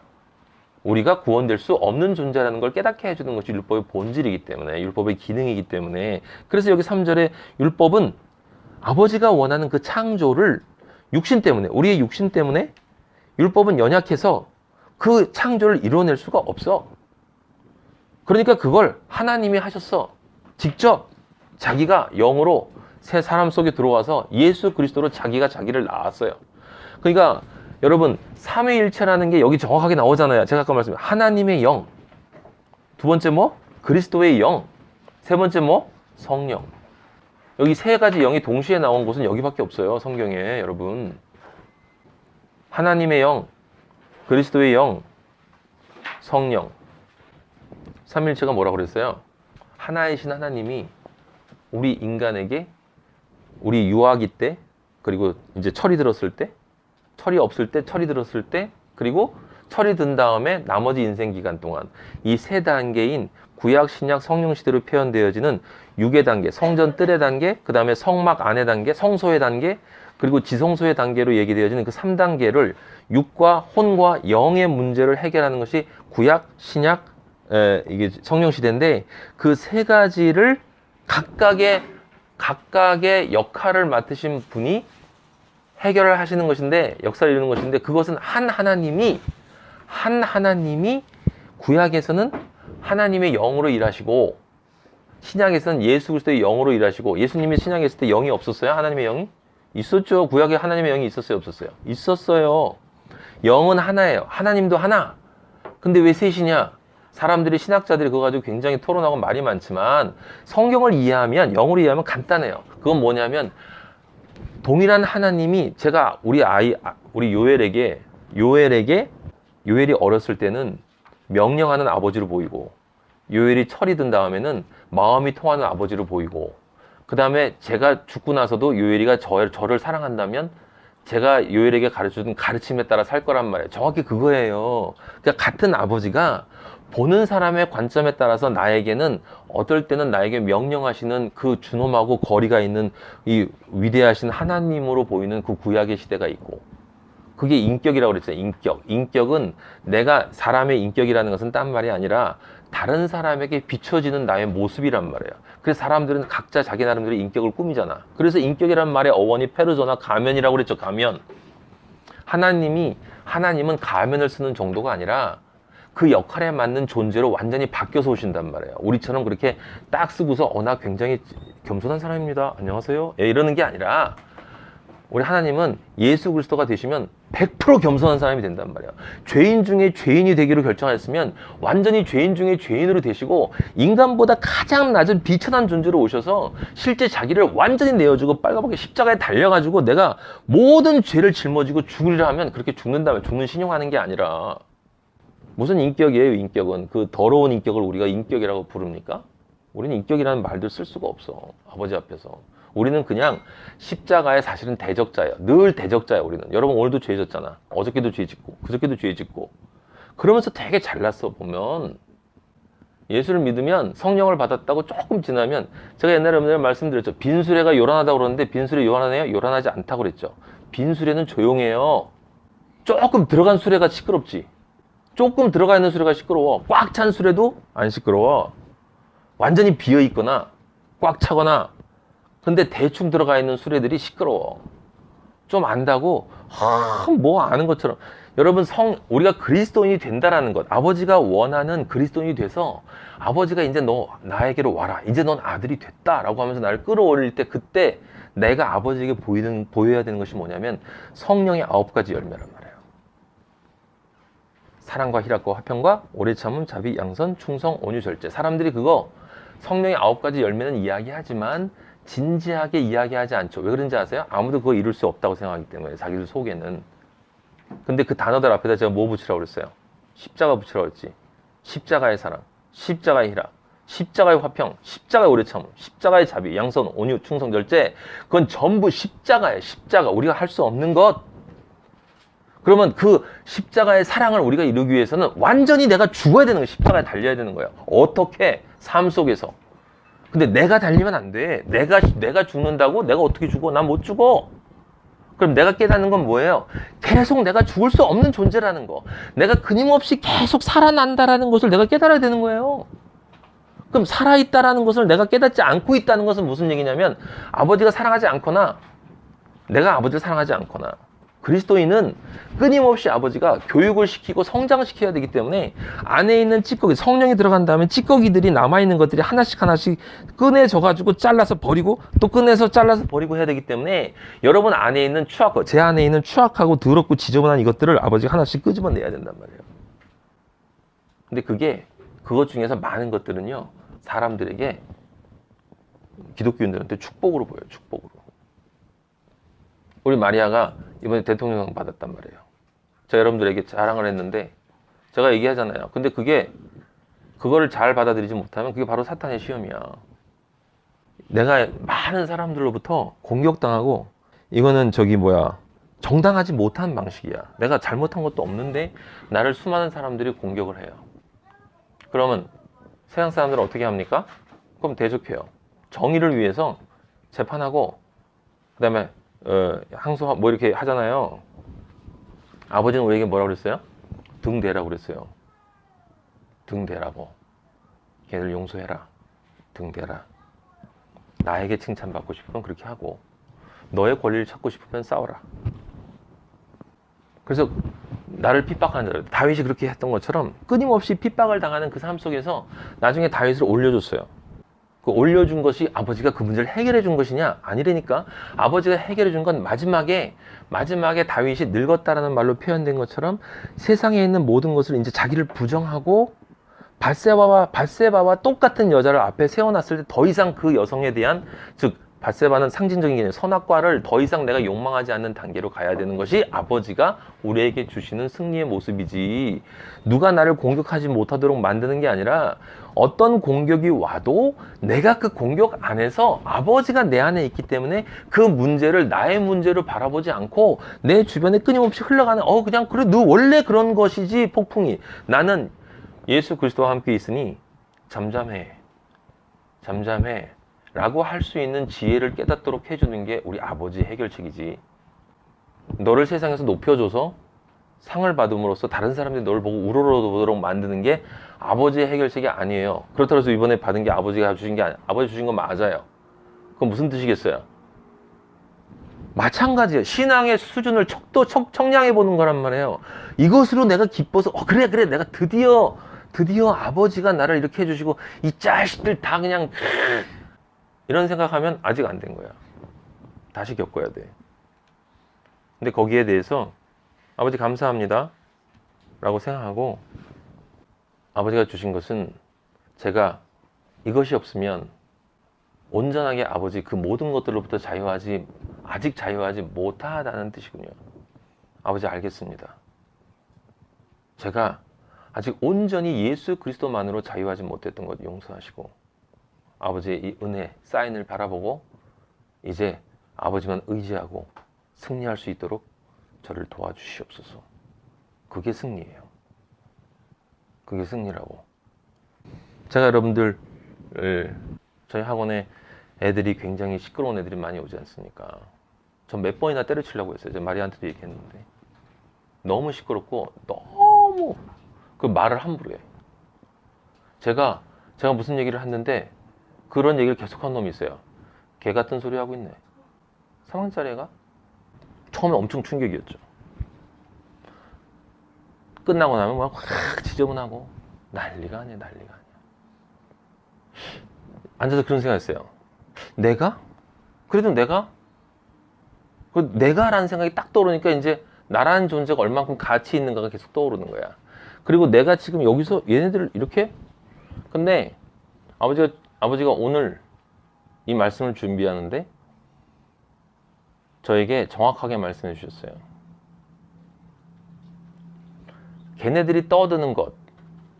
우리가 구원될 수 없는 존재라는 걸 깨닫게 해주는 것이 율법의 본질이기 때문에, 율법의 기능이기 때문에. 그래서 여기 3절에 율법은 아버지가 원하는 그 창조를 육신 때문에, 우리의 육신 때문에 율법은 연약해서 그 창조를 이뤄낼 수가 없어. 그러니까 그걸 하나님이 하셨어. 직접 자기가 영으로 새 사람 속에 들어와서 예수 그리스도로 자기가 자기를 낳았어요. 그러니까 여러분, 삼위일체라는 게 여기 정확하게 나오잖아요. 제가 아까 말씀드린 하나님의 영, 두 번째 뭐? 그리스도의 영, 세 번째 뭐? 성령. 여기 세 가지 영이 동시에 나온 곳은 여기밖에 없어요. 성경에. 여러분, 하나님의 영, 그리스도의 영, 성령. 삼위일체가 뭐라고 그랬어요? 하나이신 하나님이 우리 인간에게 우리 유아기 때, 그리고 이제 철이 들었을 때, 철이 없을 때, 철이 들었을 때, 그리고 철이 든 다음에 나머지 인생 기간 동안 이 세 단계인 구약, 신약, 성령 시대로 표현되어지는 육의 단계, 성전 뜰의 단계, 그 다음에 성막 안의 단계, 성소의 단계, 그리고 지성소의 단계로 얘기되어지는 그 3단계를 육과 혼과 영의 문제를 해결하는 것이 구약, 신약, 이게 성령 시대인데, 그 세 가지를 각각의 역할을 맡으신 분이 해결을 하시는 것인데, 역사를 이루는 것인데, 그것은 한 하나님이 구약에서는 하나님의 영으로 일하시고, 신약에서는 예수 그리스도의 영으로 일하시고. 예수님이 신약에 있을 때 영이 없었어요? 하나님의 영이? 있었죠. 구약에 하나님의 영이 있었어요? 없었어요? 있었어요. 영은 하나예요. 하나님도 하나. 근데 왜 셋이냐? 사람들이, 신학자들이 그거 가지고 굉장히 토론하고 말이 많지만, 성경을 이해하면, 영으로 이해하면 간단해요. 그건 뭐냐면, 동일한 하나님이, 제가 우리 요엘이 어렸을 때는 명령하는 아버지로 보이고, 요엘이 철이 든 다음에는 마음이 통하는 아버지로 보이고, 그 다음에 제가 죽고 나서도 요엘이가 저를 사랑한다면 제가 요엘에게 가르쳐준 가르침에 따라 살 거란 말이에요. 정확히 그거예요. 그러니까 같은 아버지가 보는 사람의 관점에 따라서 나에게는, 어떨 때는 나에게 명령하시는 그 준엄하고 거리가 있는 이 위대하신 하나님으로 보이는 그 구약의 시대가 있고, 그게 인격이라고 그랬잖아요. 인격은 내가, 사람의 인격이라는 것은 딴 말이 아니라 다른 사람에게 비춰지는 나의 모습이란 말이에요. 그래서 사람들은 각자 자기 나름대로 인격을 꾸미잖아. 그래서 인격이란 말의 어원이 페르소나, 가면이라고 그랬죠. 가면. 하나님은 가면을 쓰는 정도가 아니라 그 역할에 맞는 존재로 완전히 바뀌어서 오신단 말이에요. 우리처럼 그렇게 딱 쓰고서 나 굉장히 겸손한 사람입니다, 안녕하세요, 이러는 게 아니라, 우리 하나님은 예수 그리스도가 되시면 100% 겸손한 사람이 된단 말이에요. 죄인 중에 죄인이 되기로 결정하셨으면 완전히 죄인 중에 죄인으로 되시고, 인간보다 가장 낮은 비천한 존재로 오셔서 실제 자기를 완전히 내어주고 빨갛게 십자가에 달려가지고 내가 모든 죄를 짊어지고 죽으리라 하면 그렇게 죽는다면, 죽는 신용하는 게 아니라, 무슨 인격이에요? 인격은 그 더러운 인격을 우리가 인격이라고 부릅니까? 우리는 인격이라는 말도 쓸 수가 없어, 아버지 앞에서. 우리는 그냥 십자가의 사실은 대적자예요. 늘 대적자예요, 우리는. 여러분, 오늘도 죄 졌잖아. 어저께도 죄 짓고, 그저께도 죄 짓고. 그러면서 되게 잘났어, 보면. 예수를 믿으면, 성령을 받았다고 조금 지나면, 제가 옛날에 여러분들 말씀드렸죠. 빈수레가 요란하다고 그러는데, 빈수레 요란하네요? 요란하지 않다고 그랬죠. 빈수레는 조용해요. 조금 들어간 수레가 시끄럽지. 조금 들어가 있는 수레가 시끄러워. 꽉 찬 수레도 안 시끄러워. 완전히 비어있거나 꽉 차거나, 근데 대충 들어가 있는 수레들이 시끄러워. 좀 안다고 뭐 아는 것처럼. 여러분, 우리가 그리스도인이 된다라는 것, 아버지가 원하는 그리스도인이 돼서, 아버지가 이제 너 나에게로 와라, 이제 넌 아들이 됐다라고 하면서 나를 끌어올릴 때, 그때 내가 아버지에게 보여야 되는 것이 뭐냐면 성령의 9가지 열매란 말이에요. 사랑과 희락과 화평과 오래 참음, 자비, 양선, 충성, 온유, 절제. 사람들이 그거 성령의 9가지 열매는 이야기하지만 진지하게 이야기하지 않죠. 왜 그런지 아세요? 아무도 그거 이룰 수 없다고 생각하기 때문에, 자기들 속에는. 근데 그 단어들 앞에다 제가 뭐 붙이라고 그랬어요? 십자가 붙이라고 그랬지. 십자가의 사랑, 십자가의 희락, 십자가의 화평, 십자가의 오래 참음, 십자가의 자비, 양선, 온유, 충성, 절제. 그건 전부 십자가예요. 십자가. 우리가 할 수 없는 것. 그러면 그 십자가의 사랑을 우리가 이루기 위해서는 완전히 내가 죽어야 되는 거예요. 십자가에 달려야 되는 거예요. 어떻게? 삶 속에서. 근데 내가 달리면 안 돼. 내가 죽는다고? 내가 어떻게 죽어? 난 못 죽어. 그럼 내가 깨닫는 건 뭐예요? 계속 내가 죽을 수 없는 존재라는 거. 내가 끊임없이 계속 살아난다라는 것을 내가 깨달아야 되는 거예요. 그럼 살아있다라는 것을 내가 깨닫지 않고 있다는 것은 무슨 얘기냐면 아버지가 사랑하지 않거나 내가 아버지를 사랑하지 않거나 그리스도인은 끊임없이 아버지가 교육을 시키고 성장시켜야 되기 때문에 안에 있는 찌꺼기, 성령이 들어간 다음에 찌꺼기들이 남아있는 것들이 하나씩 꺼내져가지고 잘라서 버리고 또 꺼내서 잘라서 버리고 해야 되기 때문에 여러분 안에 있는 추악, 제 안에 있는 추악하고 더럽고 지저분한 이것들을 아버지가 하나씩 끄집어내야 된단 말이에요. 근데 그것 중에서 많은 것들은요, 사람들에게, 기독교인들한테 축복으로 보여요, 축복으로. 우리 마리아가 이번에 대통령 받았단 말이에요. 제가 여러분들에게 자랑을 했는데 제가 얘기하잖아요. 근데 그거를 잘 받아들이지 못하면 그게 바로 사탄의 시험이야. 내가 많은 사람들로부터 공격당하고 이거는 정당하지 못한 방식이야. 내가 잘못한 것도 없는데 나를 수많은 사람들이 공격을 해요. 그러면 세상 사람들은 어떻게 합니까? 그럼 대적해요. 정의를 위해서 재판하고 그 다음에 항소 이렇게 하잖아요. 아버지는 우리에게 뭐라고 그랬어요? 등대라고 그랬어요. 등대라고. 걔들 용서해라. 등대라. 나에게 칭찬받고 싶으면 그렇게 하고 너의 권리를 찾고 싶으면 싸워라. 그래서 나를 핍박하는 자들, 다윗이 그렇게 했던 것처럼 끊임없이 핍박을 당하는 그 삶 속에서 나중에 다윗을 올려줬어요. 그 올려준 것이 아버지가 그 문제를 해결해 준 것이냐? 아니라니까. 아버지가 해결해 준 건 마지막에 다윗이 늙었다라는 말로 표현된 것처럼 세상에 있는 모든 것을 이제 자기를 부정하고 밧세바와 똑같은 여자를 앞에 세워놨을 때 더 이상 그 여성에 대한, 즉 밧세바는 상징적인 개념, 선악과를 더 이상 내가 욕망하지 않는 단계로 가야 되는 것이 아버지가 우리에게 주시는 승리의 모습이지, 누가 나를 공격하지 못하도록 만드는 게 아니라 어떤 공격이 와도 내가 그 공격 안에서 아버지가 내 안에 있기 때문에 그 문제를 나의 문제로 바라보지 않고 내 주변에 끊임없이 흘러가는 그냥 그래 너 원래 그런 것이지 폭풍이, 나는 예수 그리스도와 함께 있으니 잠잠해 라고 할 수 있는 지혜를 깨닫도록 해주는 게 우리 아버지의 해결책이지. 너를 세상에서 높여줘서 상을 받음으로써 다른 사람들이 너를 보고 우러러보도록 만드는 게 아버지의 해결책이 아니에요. 그렇다고 해서 이번에 받은 게 아버지가 주신 게 아버지 주신 건 맞아요. 그건 무슨 뜻이겠어요? 마찬가지예요. 신앙의 수준을 청량해 보는 거란 말이에요. 이것으로 내가 기뻐서 그래 내가 드디어 아버지가 나를 이렇게 해주시고 이 자식들 다 그냥 이런 생각하면 아직 안 된 거야. 다시 겪어야 돼. 근데 거기에 대해서 아버지 감사합니다 라고 생각하고, 아버지가 주신 것은 제가 이것이 없으면 온전하게 아버지 그 모든 것들로부터 아직 자유하지 못하다는 뜻이군요. 아버지 알겠습니다. 제가 아직 온전히 예수 그리스도만으로 자유하지 못했던 것 용서하시고 아버지의 이 은혜, 사인을 바라보고 이제 아버지만 의지하고 승리할 수 있도록 저를 도와주시옵소서. 그게 승리예요. 그게 승리라고. 제가 여러분들, 저희 학원에 애들이 굉장히 시끄러운 애들이 많이 오지 않습니까? 전 몇 번이나 때려치려고 했어요. 제가 마리한테도 얘기했는데. 너무 시끄럽고 너무 그 말을 함부로 해. 제가 무슨 얘기를 했는데 그런 얘기를 계속한 놈이 있어요. 개 같은 소리 하고 있네. 3학년짜리 애가? 처음에 엄청 충격이었죠. 끝나고 나면 막 확 지저분하고 난리가 아니야. 앉아서 그런 생각했어요. 그래도 내가라는 생각이 딱 떠오르니까 이제 나라는 존재가 얼만큼 가치 있는가가 계속 떠오르는 거야. 그리고 내가 지금 여기서 얘네들을 이렇게, 근데 아버지가 오늘 이 말씀을 준비하는데 저에게 정확하게 말씀해 주셨어요. 걔네들이 떠드는 것,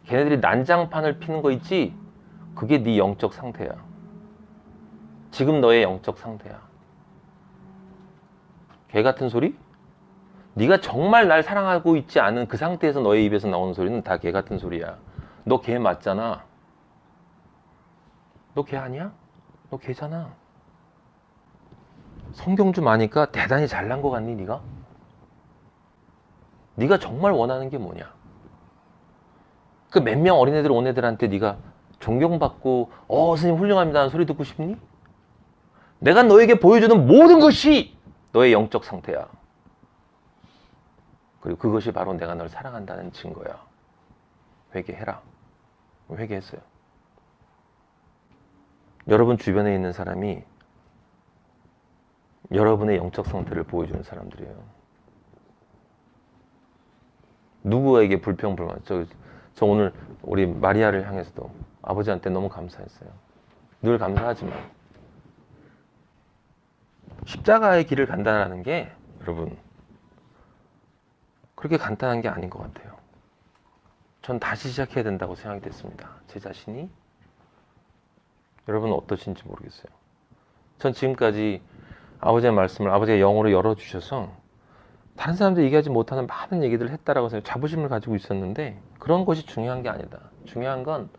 걔네들이 난장판을 피는 거 있지? 그게 네 영적 상태야. 지금 너의 영적 상태야. 개 같은 소리? 네가 정말 날 사랑하고 있지 않은 그 상태에서 너의 입에서 나오는 소리는 다 개 같은 소리야. 너 개 맞잖아. 너 개 아니야? 너 개잖아. 성경 좀 아니까 대단히 잘난 거 같니 네가? 네가 정말 원하는 게 뭐냐? 그 몇 명 어린애들 온 애들한테 네가 존경받고 스님 훌륭합니다 하는 소리 듣고 싶니? 내가 너에게 보여주는 모든 것이 너의 영적 상태야. 그리고 그것이 바로 내가 널 사랑한다는 증거야. 회개해라. 회개했어요. 여러분 주변에 있는 사람이 여러분의 영적 상태를 보여주는 사람들이에요. 누구에게 불평불만. 저 오늘 우리 마리아를 향해서도 아버지한테 너무 감사했어요. 늘 감사하지만 십자가의 길을 간다는 게 여러분 그렇게 간단한 게 아닌 것 같아요. 전 다시 시작해야 된다고 생각이 됐습니다. 제 자신이. 여러분은 어떠신지 모르겠어요. 전 지금까지 아버지의 말씀을 아버지가 영으로 열어주셔서 다른 사람들이 얘기하지 못하는 많은 얘기들을 했다라고 해서 자부심을 가지고 있었는데 그런 것이 중요한 게 아니다. 중요한 건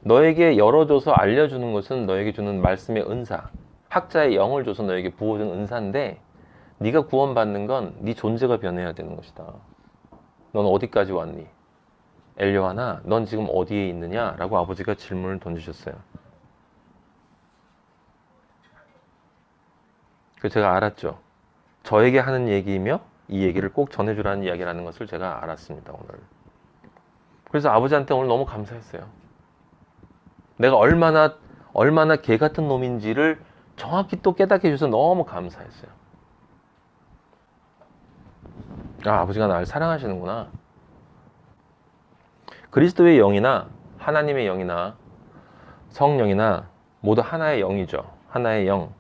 너에게 열어줘서 알려주는 것은 너에게 주는 말씀의 은사, 학자의 영을 줘서 너에게 부어준 은사인데 네가 구원받는 건 네 존재가 변해야 되는 것이다. 넌 어디까지 왔니? 엘리야나 넌 지금 어디에 있느냐? 라고 아버지가 질문을 던지셨어요. 그래서 제가 알았죠. 저에게 하는 얘기이며 이 얘기를 꼭 전해주라는 이야기라는 것을 제가 알았습니다. 오늘. 그래서 아버지한테 오늘 너무 감사했어요. 내가 얼마나 개 같은 놈인지를 정확히 또 깨닫게 해줘서 너무 감사했어요. 아버지가 나를 사랑하시는구나. 그리스도의 영이나 하나님의 영이나 성령이나 모두 하나의 영이죠. 하나의 영.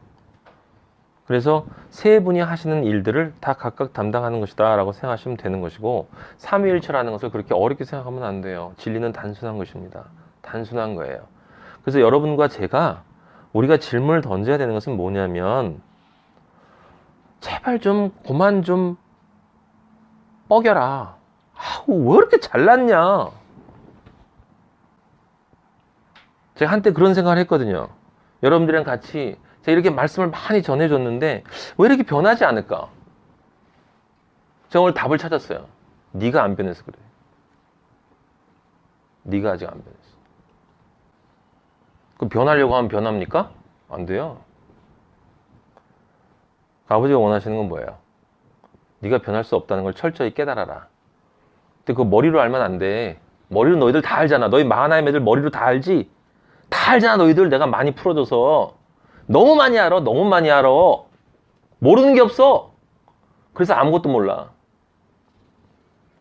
그래서 세 분이 하시는 일들을 다 각각 담당하는 것이다 라고 생각하시면 되는 것이고 삼위일체라는 것을 그렇게 어렵게 생각하면 안 돼요. 진리는 단순한 것입니다. 단순한 거예요. 그래서 여러분과 제가 우리가 질문을 던져야 되는 것은 뭐냐면 제발 좀 그만 좀 뻐겨라. 왜 이렇게 잘났냐. 제가 한때 그런 생각을 했거든요. 여러분들이랑 같이 제가 이렇게 말씀을 많이 전해줬는데 왜 이렇게 변하지 않을까? 제가 오늘 답을 찾았어요. 네가 안 변해서 그래. 네가 아직 안 변했어. 그럼 변하려고 하면 변합니까? 안 돼요. 아버지가 원하시는 건 뭐예요? 네가 변할 수 없다는 걸 철저히 깨달아라. 근데 그거 머리로 알면 안 돼. 머리로 너희들 다 알잖아. 너희 마하나임 애들 머리로 다 알지? 다 알잖아. 너희들 내가 많이 풀어줘서. 너무 많이 알아. 너무 많이 알아. 모르는 게 없어. 그래서 아무것도 몰라.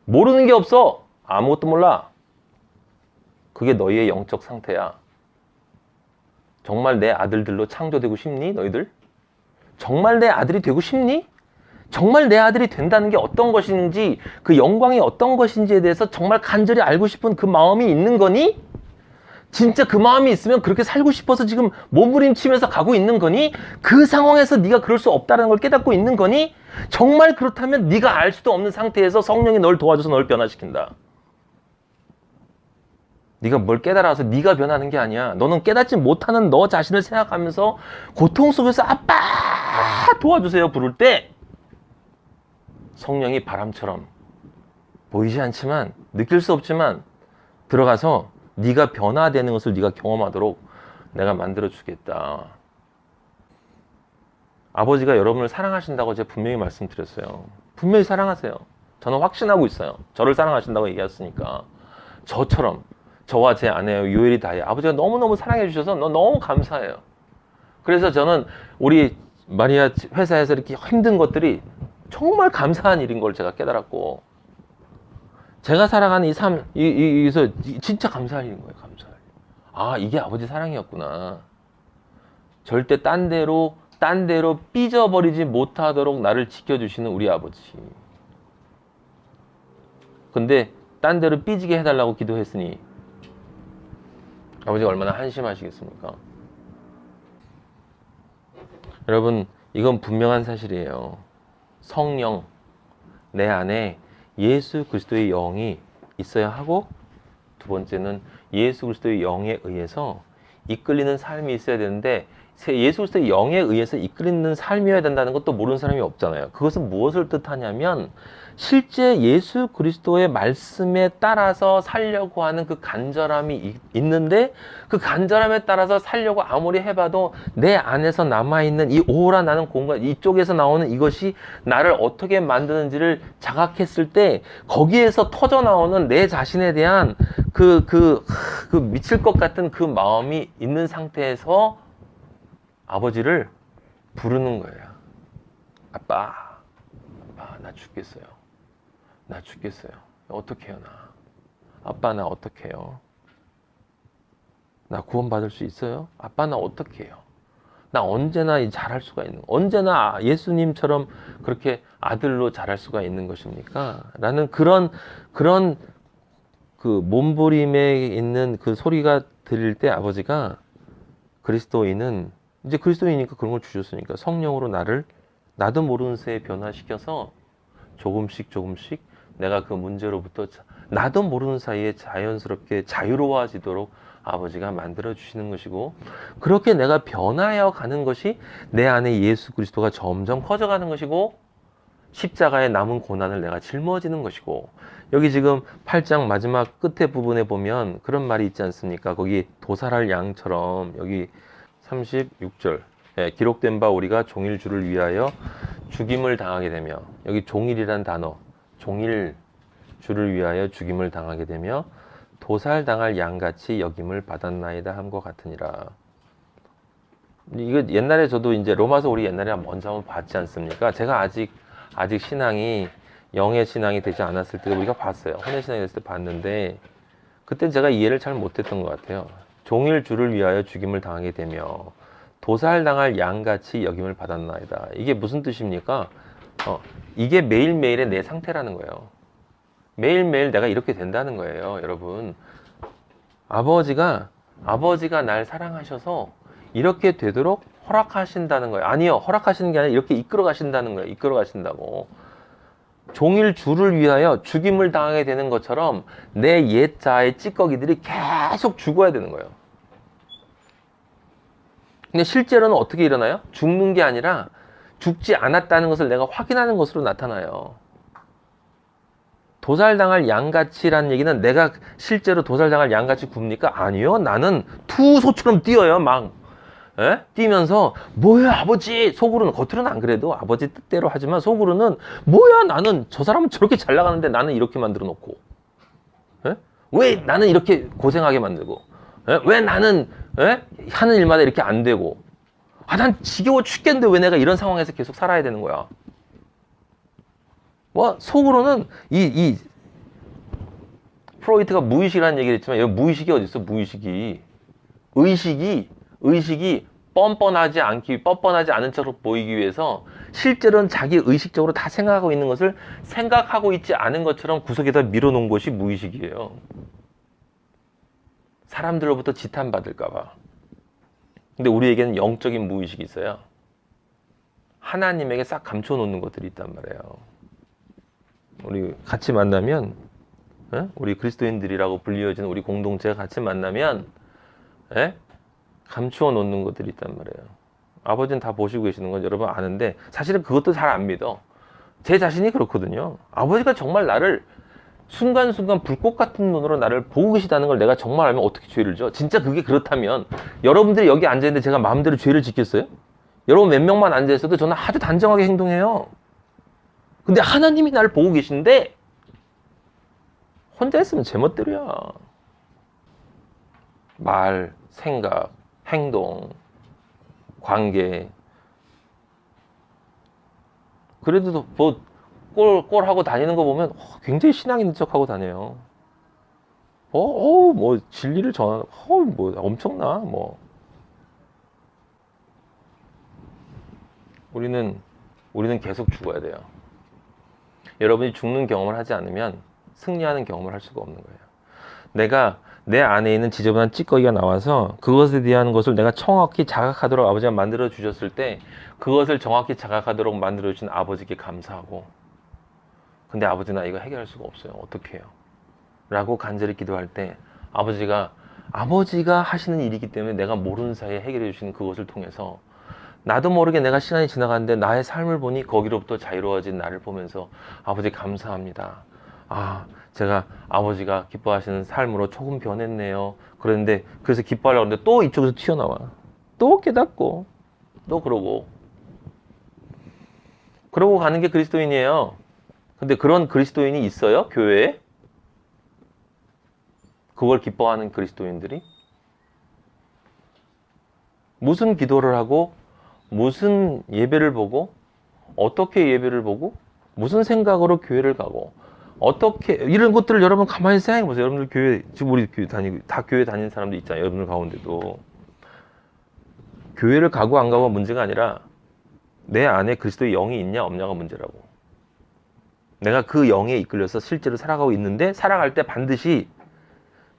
모르는 게 없어. 아무것도 몰라. 그게 너희의 영적 상태야. 정말 내 아들들로 창조되고 싶니? 너희들? 정말 내 아들이 되고 싶니? 정말 내 아들이 된다는 게 어떤 것인지, 그 영광이 어떤 것인지에 대해서 정말 간절히 알고 싶은 그 마음이 있는 거니? 진짜 그 마음이 있으면 그렇게 살고 싶어서 지금 몸부림치면서 가고 있는 거니? 그 상황에서 네가 그럴 수 없다는 걸 깨닫고 있는 거니? 정말 그렇다면 네가 알 수도 없는 상태에서 성령이 널 도와줘서 널 변화시킨다. 네가 뭘 깨달아서 네가 변하는 게 아니야. 너는 깨닫지 못하는 너 자신을 생각하면서 고통 속에서 아빠 도와주세요 부를 때 성령이 바람처럼 보이지 않지만 느낄 수 없지만 들어가서 네가 변화되는 것을 네가 경험하도록 내가 만들어 주겠다. 아버지가 여러분을 사랑하신다고 제가 분명히 말씀드렸어요. 분명히 사랑하세요. 저는 확신하고 있어요. 저를 사랑하신다고 얘기했으니까. 저처럼 저와 제 아내 요엘이 다이 아버지가 너무너무 사랑해 주셔서 너무 감사해요. 그래서 저는 우리 마리아 회사에서 이렇게 힘든 것들이 정말 감사한 일인 걸 제가 깨달았고 제가 살아가는 이 삶, 여기서 진짜 감사할 일인 거예요. 감사할 일. 이게 아버지 사랑이었구나. 절대 딴 데로 삐져버리지 못하도록 나를 지켜주시는 우리 아버지. 근데 딴 데로 삐지게 해달라고 기도했으니 아버지가 얼마나 한심하시겠습니까? 여러분, 이건 분명한 사실이에요. 성령, 내 안에 예수 그리스도의 영이 있어야 하고, 두 번째는 예수 그리스도의 영에 의해서 이끌리는 삶이 있어야 되는데, 예수 그리스도의 영에 의해서 이끌리는 삶이어야 된다는 것도 모르는 사람이 없잖아요. 그것은 무엇을 뜻하냐면, 실제 예수 그리스도의 말씀에 따라서 살려고 하는 그 간절함이 있는데, 그 간절함에 따라서 살려고 아무리 해봐도 내 안에서 남아있는 이 오라 나는 공간, 이쪽에서 나오는 이것이 나를 어떻게 만드는지를 자각했을 때, 거기에서 터져 나오는 내 자신에 대한 그 미칠 것 같은 그 마음이 있는 상태에서 아버지를 부르는 거예요. 아빠, 나 죽겠어요. 나 죽겠어요. 어떡해요, 나. 아빠, 나 어떡해요? 나 구원받을 수 있어요? 아빠, 나 어떡해요? 나 언제나 자랄 수가 있는, 언제나 예수님처럼 그렇게 아들로 자랄 수가 있는 것입니까? 라는 그런 그 몸부림에 있는 그 소리가 들릴 때 아버지가 그리스도인은 이제 그리스도인이니까 그런 걸 주셨으니까 성령으로 나를 나도 모르는 새에 변화시켜서 조금씩 내가 그 문제로부터 나도 모르는 사이에 자연스럽게 자유로워지도록 아버지가 만들어 주시는 것이고, 그렇게 내가 변하여 가는 것이 내 안에 예수 그리스도가 점점 커져가는 것이고, 십자가에 남은 고난을 내가 짊어지는 것이고, 여기 지금 8장 마지막 끝에 부분에 보면 그런 말이 있지 않습니까? 거기 도살할 양처럼 여기 36절 기록된 바 우리가 종일 주를 위하여 죽임을 당하게 되며, 여기 종일이란 단어, 종일 주를 위하여 죽임을 당하게 되며 도살당할 양같이 여김을 받았나이다 함과 같으니라. 이거 옛날에 저도 이제 로마서 우리 옛날에 먼저 한번 봤지 않습니까? 제가 아직 신앙이 영의 신앙이 되지 않았을 때 우리가 봤어요. 혼의 신앙이 됐을 때 봤는데, 그때 제가 이해를 잘 못했던 것 같아요. 종일 주를 위하여 죽임을 당하게 되며 도살당할 양같이 여김을 받았나이다. 이게 무슨 뜻입니까? 이게 매일매일의 내 상태라는 거예요. 매일매일 내가 이렇게 된다는 거예요, 여러분. 아버지가 날 사랑하셔서 이렇게 되도록 허락하신다는 거예요. 아니요, 허락하시는 게 아니라 이렇게 이끌어 가신다는 거예요. 이끌어 가신다고. 종일 주를 위하여 죽임을 당하게 되는 것처럼 내 옛자의 찌꺼기들이 계속 죽어야 되는 거예요. 근데 실제로는 어떻게 일어나요? 죽는 게 아니라 죽지 않았다는 것을 내가 확인하는 것으로 나타나요. 도살당할 양같이라는 얘기는 내가 실제로 도살당할 양같이 굽니까? 아니요. 나는 투소처럼 뛰어요. 막 뛰면서 뭐야 아버지, 속으로는, 겉으로는 안 그래도 아버지 뜻대로 하지만 속으로는 뭐야, 나는 저 사람은 저렇게 잘 나가는데 나는 이렇게 만들어 놓고, 왜 나는 이렇게 고생하게 만들고, 왜 나는 하는 일마다 이렇게 안 되고, 난 지겨워 죽겠는데 왜 내가 이런 상황에서 계속 살아야 되는 거야. 뭐 속으로는 이 프로이트가 무의식이라는 얘기를 했지만, 여기 무의식이 어디 있어? 무의식이 의식이 뻔뻔하지 않은 척으로 보이기 위해서 실제로는 자기 의식적으로 다 생각하고 있는 것을 생각하고 있지 않은 것처럼 구석에다 밀어놓은 것이 무의식이에요. 사람들로부터 지탄받을까봐. 근데 우리에게는 영적인 무의식이 있어요. 하나님에게 싹 감춰놓는 것들이 있단 말이에요. 우리 같이 만나면, 우리 그리스도인들이라고 불리어지는 우리 공동체가 같이 만나면 감추어 놓는 것들이 있단 말이에요. 아버지는 다 보시고 계시는 건 여러분 아는데, 사실은 그것도 잘 안 믿어. 제 자신이 그렇거든요. 아버지가 정말 나를 순간순간 불꽃 같은 눈으로 나를 보고 계시다는 걸 내가 정말 알면 어떻게 죄를 져? 진짜 그게 그렇다면 여러분들이 여기 앉아있는데 제가 마음대로 죄를 짓겠어요? 여러분 몇 명만 앉아있어도 저는 아주 단정하게 행동해요. 근데 하나님이 나를 보고 계신데 혼자 있으면 제멋대로야. 말, 생각, 행동, 관계. 그래도 뭐 꼴 하고 다니는 거 보면 굉장히 신앙 있는 척 하고 다녀요. 뭐 진리를 전하는, 뭐 엄청나 뭐. 우리는 계속 죽어야 돼요. 여러분이 죽는 경험을 하지 않으면 승리하는 경험을 할 수가 없는 거예요. 내가 내 안에 있는 지저분한 찌꺼기가 나와서 그것에 대한 것을 내가 정확히 자각하도록 아버지가 만들어 주셨을 때 그것을 정확히 자각하도록 만들어 주신 아버지께 감사하고, 근데 아버지 나 이거 해결할 수가 없어요. 어떻게 해요? 라고 간절히 기도할 때 아버지가 하시는 일이기 때문에 내가 모르는 사이에 해결해 주시는 그것을 통해서 나도 모르게 내가 시간이 지나가는데 나의 삶을 보니 거기로부터 자유로워진 나를 보면서 아버지 감사합니다. 제가 아버지가 기뻐하시는 삶으로 조금 변했네요. 그런데 그래서 기뻐하려고 하는데 또 이쪽에서 튀어나와. 또 깨닫고 또 그러고 가는 게 그리스도인이에요. 근데 그런 그리스도인이 있어요? 교회에? 그걸 기뻐하는 그리스도인들이? 무슨 기도를 하고 무슨 예배를 보고 어떻게 예배를 보고 무슨 생각으로 교회를 가고 어떻게 이런 것들을 여러분 가만히 생각해 보세요. 여러분들 교회 지금 우리 교회 다니고 다 교회 다니는 사람도 있잖아요. 여러분들 가운데도 교회를 가고 안 가고가 문제가 아니라 내 안에 그리스도의 영이 있냐 없냐가 문제라고. 내가 그 영에 이끌려서 실제로 살아가고 있는데 살아갈 때 반드시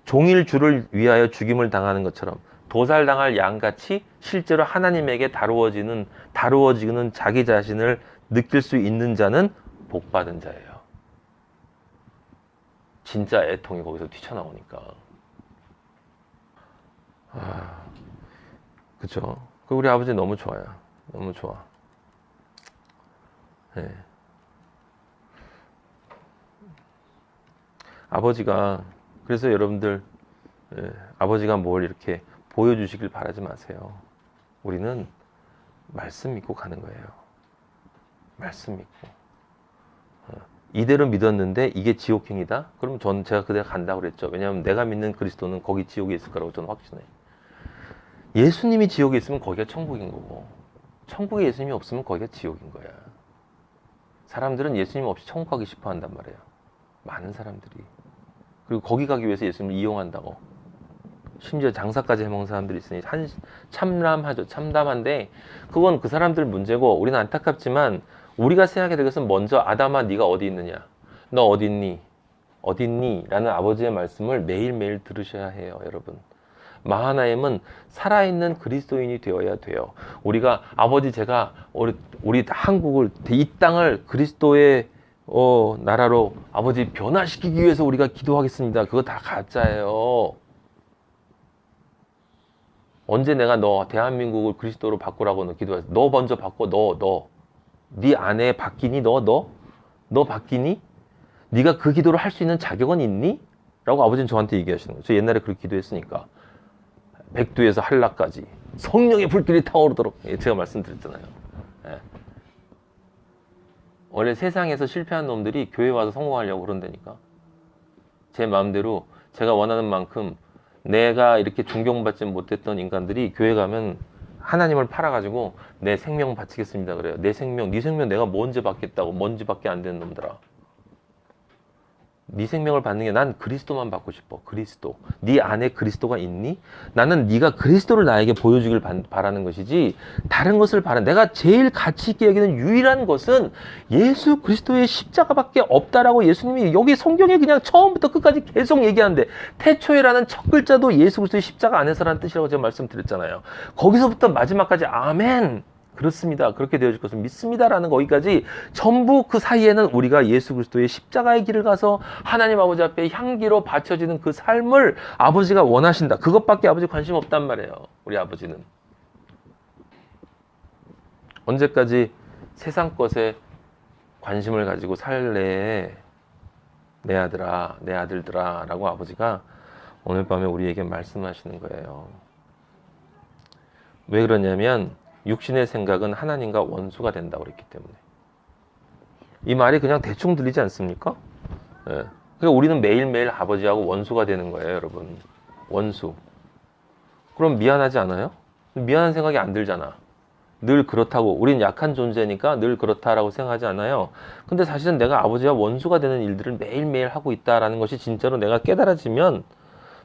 종일 주를 위하여 죽임을 당하는 것처럼 도살당할 양같이 실제로 하나님에게 다루어지는 자기 자신을 느낄 수 있는 자는 복받은 자예요. 진짜 애통이 거기서 튀쳐나오니까. 그쵸? 우리 아버지 너무 좋아요. 너무 좋아. 네. 아버지가, 그래서 여러분들, 아버지가 뭘 이렇게 보여주시길 바라지 마세요. 우리는 말씀 믿고 가는 거예요. 말씀 믿고. 이대로 믿었는데 이게 지옥행이다? 그럼 제가 그대로 간다고 그랬죠. 왜냐하면 내가 믿는 그리스도는 거기 지옥에 있을 거라고 저는 확신해요. 예수님이 지옥에 있으면 거기가 천국인 거고, 천국에 예수님이 없으면 거기가 지옥인 거야. 사람들은 예수님 없이 천국 가기 싶어 한단 말이에요. 많은 사람들이. 그리고 거기 가기 위해서 예수님을 이용한다고. 심지어 장사까지 해먹는 사람들이 있으니 참담하죠. 참담한데 그건 그 사람들 문제고, 우리는 안타깝지만 우리가 생각해야 될 것은 먼저 아담아 네가 어디 있느냐, 너 어디 있니, 어디 있니? 라는 아버지의 말씀을 매일매일 들으셔야 해요. 여러분, 마하나임은 살아있는 그리스도인이 되어야 돼요. 우리가 아버지 제가 우리 한국을, 이 땅을 그리스도의 나라로 아버지 변화시키기 위해서 우리가 기도하겠습니다. 그거 다 가짜예요. 언제 내가 너 대한민국을 그리스도로 바꾸라고 너 기도했어? 너 먼저 바꿔. 네 안에 바뀌니? 너 바뀌니? 네가 그 기도를 할 수 있는 자격은 있니? 라고 아버지는 저한테 얘기하시는 거예요. 저 옛날에 그렇게 기도했으니까. 백두에서 한라까지 성령의 불길이 타오르도록, 제가 말씀드렸잖아요. 예. 원래 세상에서 실패한 놈들이 교회 와서 성공하려고 그런다니까. 제 마음대로 제가 원하는 만큼 내가 이렇게 존경받지 못했던 인간들이 교회 가면 하나님을 팔아가지고 내 생명 바치겠습니다 그래요. 내 생명, 네 생명 내가 뭔지 받겠다고. 뭔지밖에 안 되는 놈들아. 네 생명을 받는 게 난 그리스도만 받고 싶어. 그리스도. 네 안에 그리스도가 있니? 나는 네가 그리스도를 나에게 보여주길 바라는 것이지 다른 것을 내가 제일 가치 있게 여기는 유일한 것은 예수 그리스도의 십자가밖에 없다라고 예수님이 여기 성경에 그냥 처음부터 끝까지 계속 얘기하는데, 태초에라는 첫 글자도 예수 그리스도의 십자가 안에서라는 뜻이라고 제가 말씀드렸잖아요. 거기서부터 마지막까지 아멘, 그렇습니다, 그렇게 되어질 것을 믿습니다라는 거기까지 전부 그 사이에는 우리가 예수 그리스도의 십자가의 길을 가서 하나님 아버지 앞에 향기로 바쳐지는 그 삶을 아버지가 원하신다. 그것밖에 아버지 관심 없단 말이에요. 우리 아버지는 언제까지 세상 것에 관심을 가지고 살래, 내 아들아, 내 아들들아 라고 아버지가 오늘 밤에 우리에게 말씀하시는 거예요. 왜 그러냐면 육신의 생각은 하나님과 원수가 된다고 그랬기 때문에. 이 말이 그냥 대충 들리지 않습니까? 예. 그러니까 우리는 매일매일 아버지하고 원수가 되는 거예요, 여러분. 원수. 그럼 미안하지 않아요? 미안한 생각이 안 들잖아. 늘 그렇다고. 우린 약한 존재니까 늘 그렇다라고 생각하지 않아요. 근데 사실은 내가 아버지와 원수가 되는 일들을 매일매일 하고 있다라는 것이 진짜로 내가 깨달아지면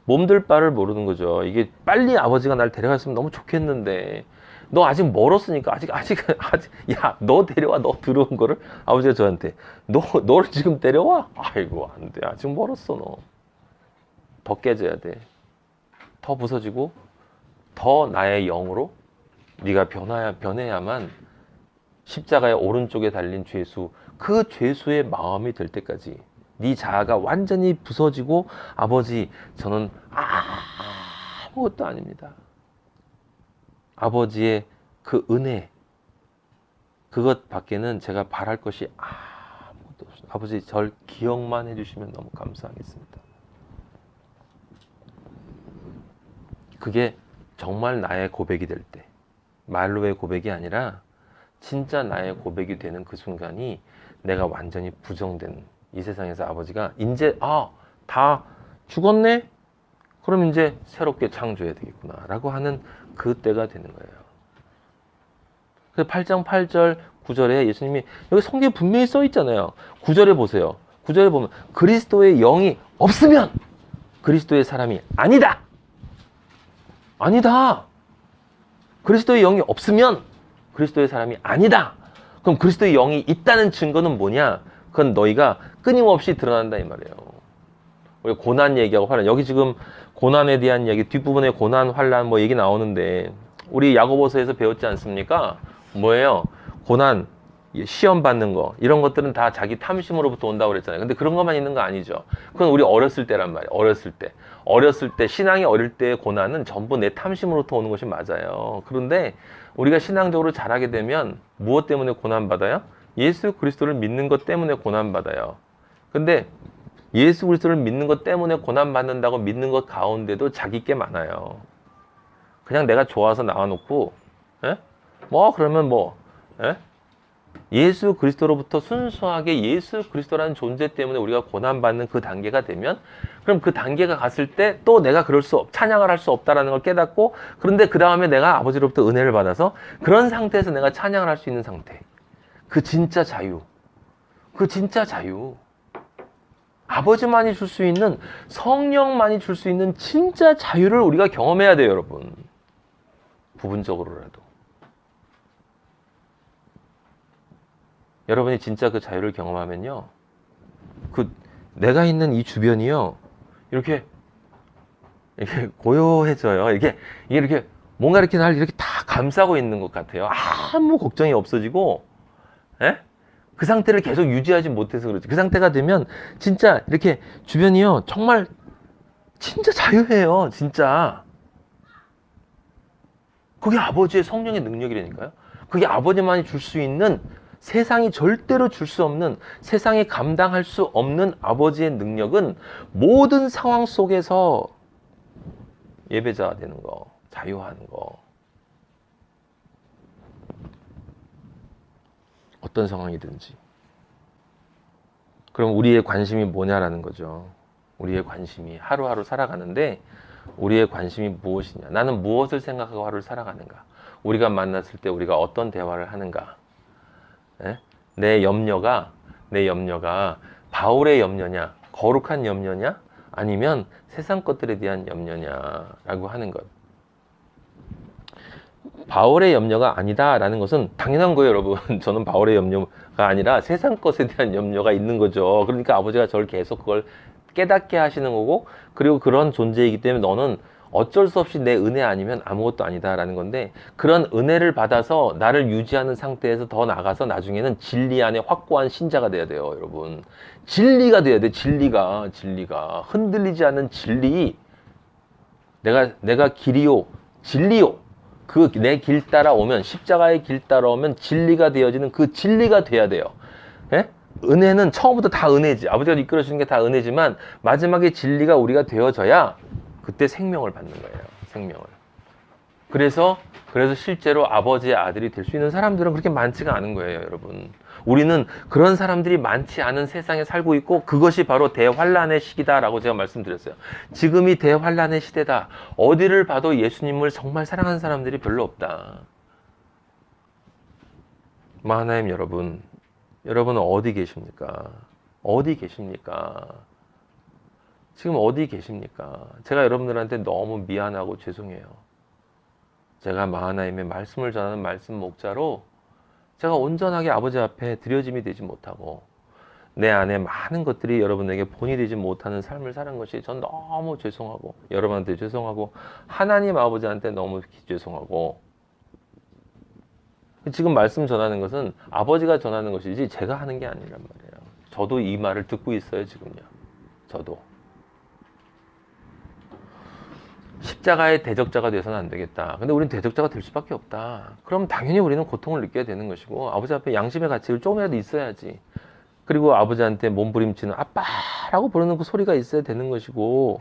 몸둘 바를 모르는 거죠. 이게 빨리 아버지가 날 데려갔으면 너무 좋겠는데 너 아직 멀었으니까 아직 야, 너 데려와. 너 들어온 거를 아버지가 저한테 너를 지금 데려와? 아이고 안 돼. 아직 멀었어 너. 더 깨져야 돼. 더 부서지고 더 나의 영으로 네가 변해야만 십자가의 오른쪽에 달린 죄수, 그 죄수의 마음이 될 때까지 네 자아가 완전히 부서지고 아버지 저는 아무것도 아닙니다. 아버지의 그 은혜 그것 밖에는 제가 바랄 것이 아무것도 없습니다. 아버지 절 기억만 해주시면 너무 감사하겠습니다. 그게 정말 나의 고백이 될 때, 말로의 고백이 아니라 진짜 나의 고백이 되는 그 순간이 내가 완전히 부정된 이 세상에서 아버지가 이제 다 죽었네? 그럼 이제 새롭게 창조해야 되겠구나 라고 하는 그 때가 되는 거예요. 그 8장 8절 9절에 예수님이 여기 성경에 분명히 써 있잖아요. 9절에 보세요. 9절에 보면 그리스도의 영이 없으면 그리스도의 사람이 아니다. 아니다. 그리스도의 영이 없으면 그리스도의 사람이 아니다. 그럼 그리스도의 영이 있다는 증거는 뭐냐? 그건 너희가 끊임없이 드러난다 이 말이에요. 우리 고난 얘기하고 환란, 여기 지금 고난에 대한 얘기, 뒷부분에 고난, 환란 뭐 얘기 나오는데 우리 야고보서에서 배웠지 않습니까? 뭐예요? 고난, 시험 받는 거 이런 것들은 다 자기 탐심으로부터 온다고 그랬잖아요. 근데 그런 것만 있는 거 아니죠. 그건 우리 어렸을 때란 말이에요. 어렸을 때 신앙이 어릴 때의 고난은 전부 내 탐심으로부터 오는 것이 맞아요. 그런데 우리가 신앙적으로 자라게 되면 무엇 때문에 고난받아요? 예수 그리스도를 믿는 것 때문에 고난받아요. 근데 예수 그리스도를 믿는 것 때문에 고난받는다고 믿는 것 가운데도 자기 게 많아요. 그냥 내가 좋아서 나와놓고 그러면 예수 그리스도로부터 순수하게 예수 그리스도라는 존재 때문에 우리가 고난받는 그 단계가 되면 그럼 그 단계가 갔을 때 또 내가 찬양을 할 수 없다라는 걸 깨닫고 그런데 그 다음에 내가 아버지로부터 은혜를 받아서 그런 상태에서 내가 찬양을 할 수 있는 상태. 그 진짜 자유. 아버지만이 줄 수 있는 성령만이 줄 수 있는 진짜 자유를 우리가 경험해야 돼요, 여러분. 부분적으로라도. 여러분이 진짜 그 자유를 경험하면요. 내가 있는 이 주변이요. 이렇게 고요해져요. 이게 이렇게 뭔가 이렇게 날 이렇게 다 감싸고 있는 것 같아요. 아무 걱정이 없어지고, 그 상태를 계속 유지하지 못해서 그렇지. 그 상태가 되면 진짜 이렇게 주변이요. 정말 진짜 자유해요. 진짜. 그게 아버지의 성령의 능력이라니까요. 그게 아버지만이 줄 수 있는 세상이 절대로 줄 수 없는 세상이 감당할 수 없는 아버지의 능력은 모든 상황 속에서 예배자가 되는 거, 자유하는 거. 어떤 상황이든지. 그럼 우리의 관심이 뭐냐라는 거죠. 우리의 관심이 하루하루 살아가는데 우리의 관심이 무엇이냐. 나는 무엇을 생각하고 하루를 살아가는가. 우리가 만났을 때 우리가 어떤 대화를 하는가. 내 염려가 바울의 염려냐, 거룩한 염려냐, 아니면 세상 것들에 대한 염려냐라고 하는 것. 바울의 염려가 아니다라는 것은 당연한 거예요, 여러분. 저는 바울의 염려가 아니라 세상 것에 대한 염려가 있는 거죠. 그러니까 아버지가 저를 계속 그걸 깨닫게 하시는 거고, 그리고 그런 존재이기 때문에 너는 어쩔 수 없이 내 은혜 아니면 아무것도 아니다라는 건데, 그런 은혜를 받아서 나를 유지하는 상태에서 더 나가서 나중에는 진리 안에 확고한 신자가 돼야 돼요, 여러분. 진리가 돼야 돼. 진리가 흔들리지 않는 진리. 내가 길이요, 진리요. 그 내 길 따라오면, 십자가의 길 따라오면 진리가 되어지는 그 진리가 돼야 돼요. 은혜는 처음부터 다 은혜지. 아버지가 이끌어 주는 게 다 은혜지만 마지막에 진리가 우리가 되어져야 그때 생명을 받는 거예요. 생명을. 그래서 실제로 아버지의 아들이 될 수 있는 사람들은 그렇게 많지가 않은 거예요, 여러분. 우리는 그런 사람들이 많지 않은 세상에 살고 있고, 그것이 바로 대환란의 시기다라고 제가 말씀드렸어요. 지금이 대환란의 시대다. 어디를 봐도 예수님을 정말 사랑하는 사람들이 별로 없다. 하나님 여러분, 여러분은 어디 계십니까? 어디 계십니까? 지금 어디 계십니까? 제가 여러분들한테 너무 미안하고 죄송해요. 제가 마하나임의 말씀을 전하는 말씀 목자로 제가 온전하게 아버지 앞에 드려짐이 되지 못하고 내 안에 많은 것들이 여러분에게 본이 되지 못하는 삶을 사는 것이 전 너무 죄송하고 여러분한테 죄송하고 하나님 아버지한테 너무 죄송하고 지금 말씀 전하는 것은 아버지가 전하는 것이지 제가 하는 게 아니란 말이에요. 저도 이 말을 듣고 있어요 지금요. 저도 십자가의 대적자가 돼서는 안 되겠다. 근데 우린 대적자가 될 수밖에 없다. 그럼 당연히 우리는 고통을 느껴야 되는 것이고 아버지 앞에 양심의 가치를 조금이라도 있어야지. 그리고 아버지한테 몸부림치는 아빠라고 부르는 그 소리가 있어야 되는 것이고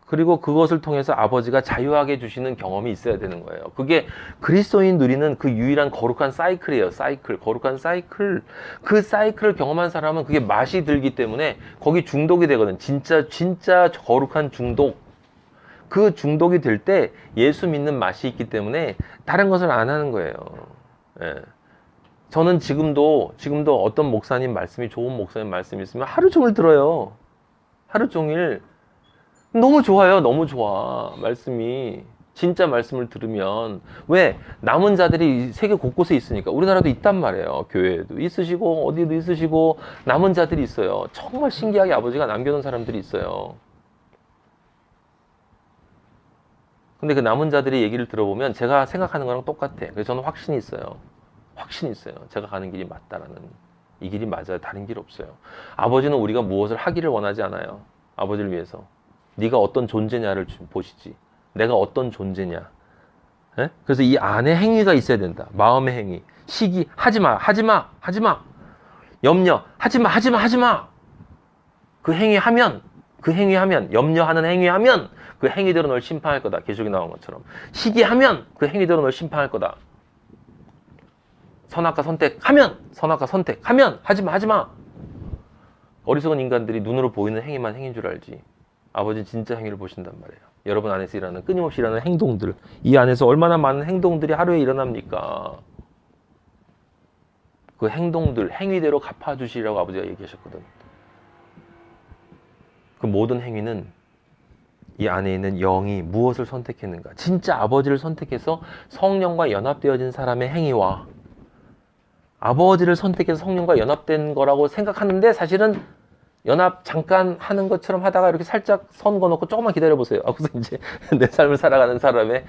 그리고 그것을 통해서 아버지가 자유하게 주시는 경험이 있어야 되는 거예요. 그게 그리스도인 누리는 그 유일한 거룩한 사이클이에요. 사이클, 거룩한 사이클. 그 사이클을 경험한 사람은 그게 맛이 들기 때문에 거기 중독이 되거든. 진짜 거룩한 중독. 그 중독이 될 때 예수 믿는 맛이 있기 때문에 다른 것을 안 하는 거예요. 예. 저는 지금도 어떤 목사님 말씀이 좋은 목사님 말씀이 있으면 하루 종일 들어요. 하루 종일 너무 좋아요. 너무 좋아. 말씀이 진짜 말씀을 들으면 왜 남은 자들이 세계 곳곳에 있으니까 우리나라도 있단 말이에요. 교회에도 있으시고 어디도 있으시고 남은 자들이 있어요. 정말 신기하게 아버지가 남겨놓은 사람들이 있어요. 근데 그 남은 자들의 얘기를 들어보면 제가 생각하는 거랑 똑같아. 그래서 저는 확신이 있어요. 확신이 있어요. 제가 가는 길이 맞다라는. 이 길이 맞아요. 다른 길 없어요. 아버지는 우리가 무엇을 하기를 원하지 않아요. 아버지를 위해서. 네가 어떤 존재냐를 보시지. 내가 어떤 존재냐. 에? 그래서 이 안에 행위가 있어야 된다. 마음의 행위. 시기, 하지마. 염려, 하지마. 그 행위하면, 염려하는 행위하면 그 행위대로 널 심판할 거다. 계시록에 나온 것처럼. 시기하면 그 행위대로 널 심판할 거다. 선악과 선택하면 하지마. 어리석은 인간들이 눈으로 보이는 행위만 행인 줄 알지. 아버지는 진짜 행위를 보신단 말이에요. 여러분 안에서 일어나는 끊임없이 일어나는 행동들. 이 안에서 얼마나 많은 행동들이 하루에 일어납니까? 그 행동들, 행위대로 갚아주시라고 아버지가 얘기하셨거든. 그 모든 행위는 이 안에 있는 영이 무엇을 선택했는가. 진짜 아버지를 선택해서 성령과 연합되어진 사람의 행위와 아버지를 선택해서 성령과 연합된 거라고 생각하는데 사실은 연합 잠깐 하는 것처럼 하다가 이렇게 살짝 선 그어놓고 조금만 기다려보세요. 그래서 이제 내 삶을 살아가는 사람의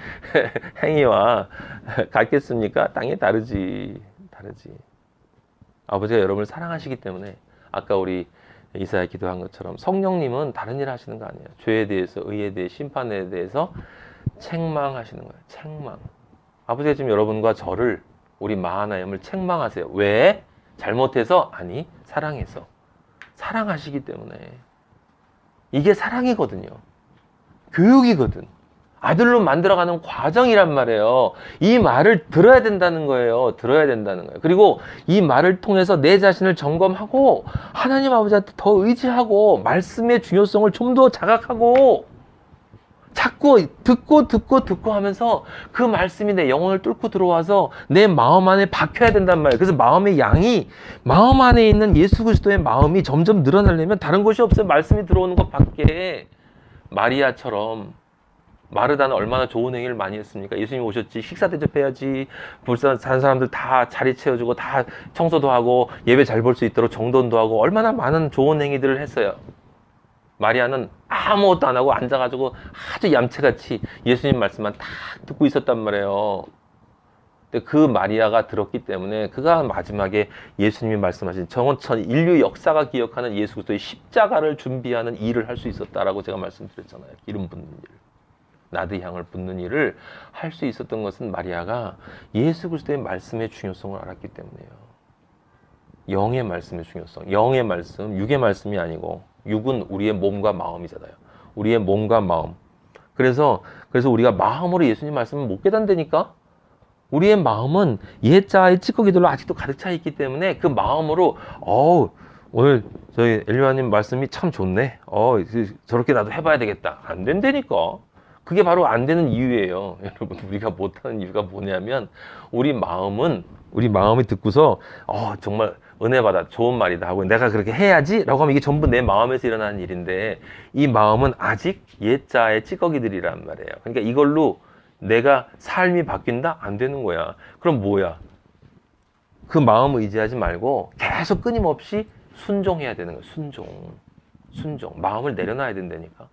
행위와 같겠습니까? 당연히 다르지. 아버지가 여러분을 사랑하시기 때문에 아까 우리 이사야 기도한 것처럼 성령님은 다른 일 하시는 거 아니에요. 죄에 대해서, 의에 대해, 심판에 대해서 책망하시는 거예요. 책망. 아버지가 지금 여러분과 저를 우리 마하나임을 책망하세요. 왜? 잘못해서? 아니, 사랑해서. 사랑하시기 때문에. 이게 사랑이거든요. 교육이거든. 아들로 만들어가는 과정이란 말이에요. 이 말을 들어야 된다는 거예요. 그리고 이 말을 통해서 내 자신을 점검하고 하나님 아버지한테 더 의지하고 말씀의 중요성을 좀 더 자각하고 자꾸 듣고 하면서 그 말씀이 내 영혼을 뚫고 들어와서 내 마음 안에 박혀야 된단 말이에요. 그래서 마음의 양이 마음 안에 있는 예수 그리스도의 마음이 점점 늘어나려면 다른 것이 없어요. 말씀이 들어오는 것밖에. 마리아처럼 마르다는 얼마나 좋은 행위를 많이 했습니까? 예수님 오셨지, 식사 대접해야지, 불쌍한 사람들 다 자리 채워주고 다 청소도 하고 예배 잘 볼 수 있도록 정돈도 하고 얼마나 많은 좋은 행위들을 했어요. 마리아는 아무것도 안 하고 앉아가지고 아주 얌체같이 예수님 말씀만 딱 듣고 있었단 말이에요. 근데 그 마리아가 들었기 때문에 그가 마지막에 예수님이 말씀하신 전 인류 역사가 기억하는 예수 그리스도의 십자가를 준비하는 일을 할 수 있었다라고 제가 말씀드렸잖아요. 기름 붓는 일. 나드 향을 붓는 일을 할 수 있었던 것은 마리아가 예수 그리스도의 말씀의 중요성을 알았기 때문이에요. 영의 말씀의 중요성. 영의 말씀, 육의 말씀이 아니고 육은 우리의 몸과 마음이잖아요. 우리의 몸과 마음. 그래서 우리가 마음으로 예수님 말씀을 못 깨닫는다니까? 우리의 마음은 옛자의 찌꺼기들로 아직도 가득 차 있기 때문에 그 마음으로 오늘 저희 엘리와님 말씀이 참 좋네. 저렇게 나도 해봐야 되겠다. 안 된다니까. 그게 바로 안 되는 이유예요. 여러분, 우리가 못하는 이유가 뭐냐면 우리 마음이 듣고서 정말 은혜 받아 좋은 말이다 하고 내가 그렇게 해야지 라고 하면 이게 전부 내 마음에서 일어나는 일인데 이 마음은 아직 옛자의 찌꺼기들이란 말이에요. 그러니까 이걸로 내가 삶이 바뀐다? 안 되는 거야. 그럼 뭐야? 그 마음 의지하지 말고 계속 끊임없이 순종해야 되는 거야. 순종. 마음을 내려놔야 된다니까.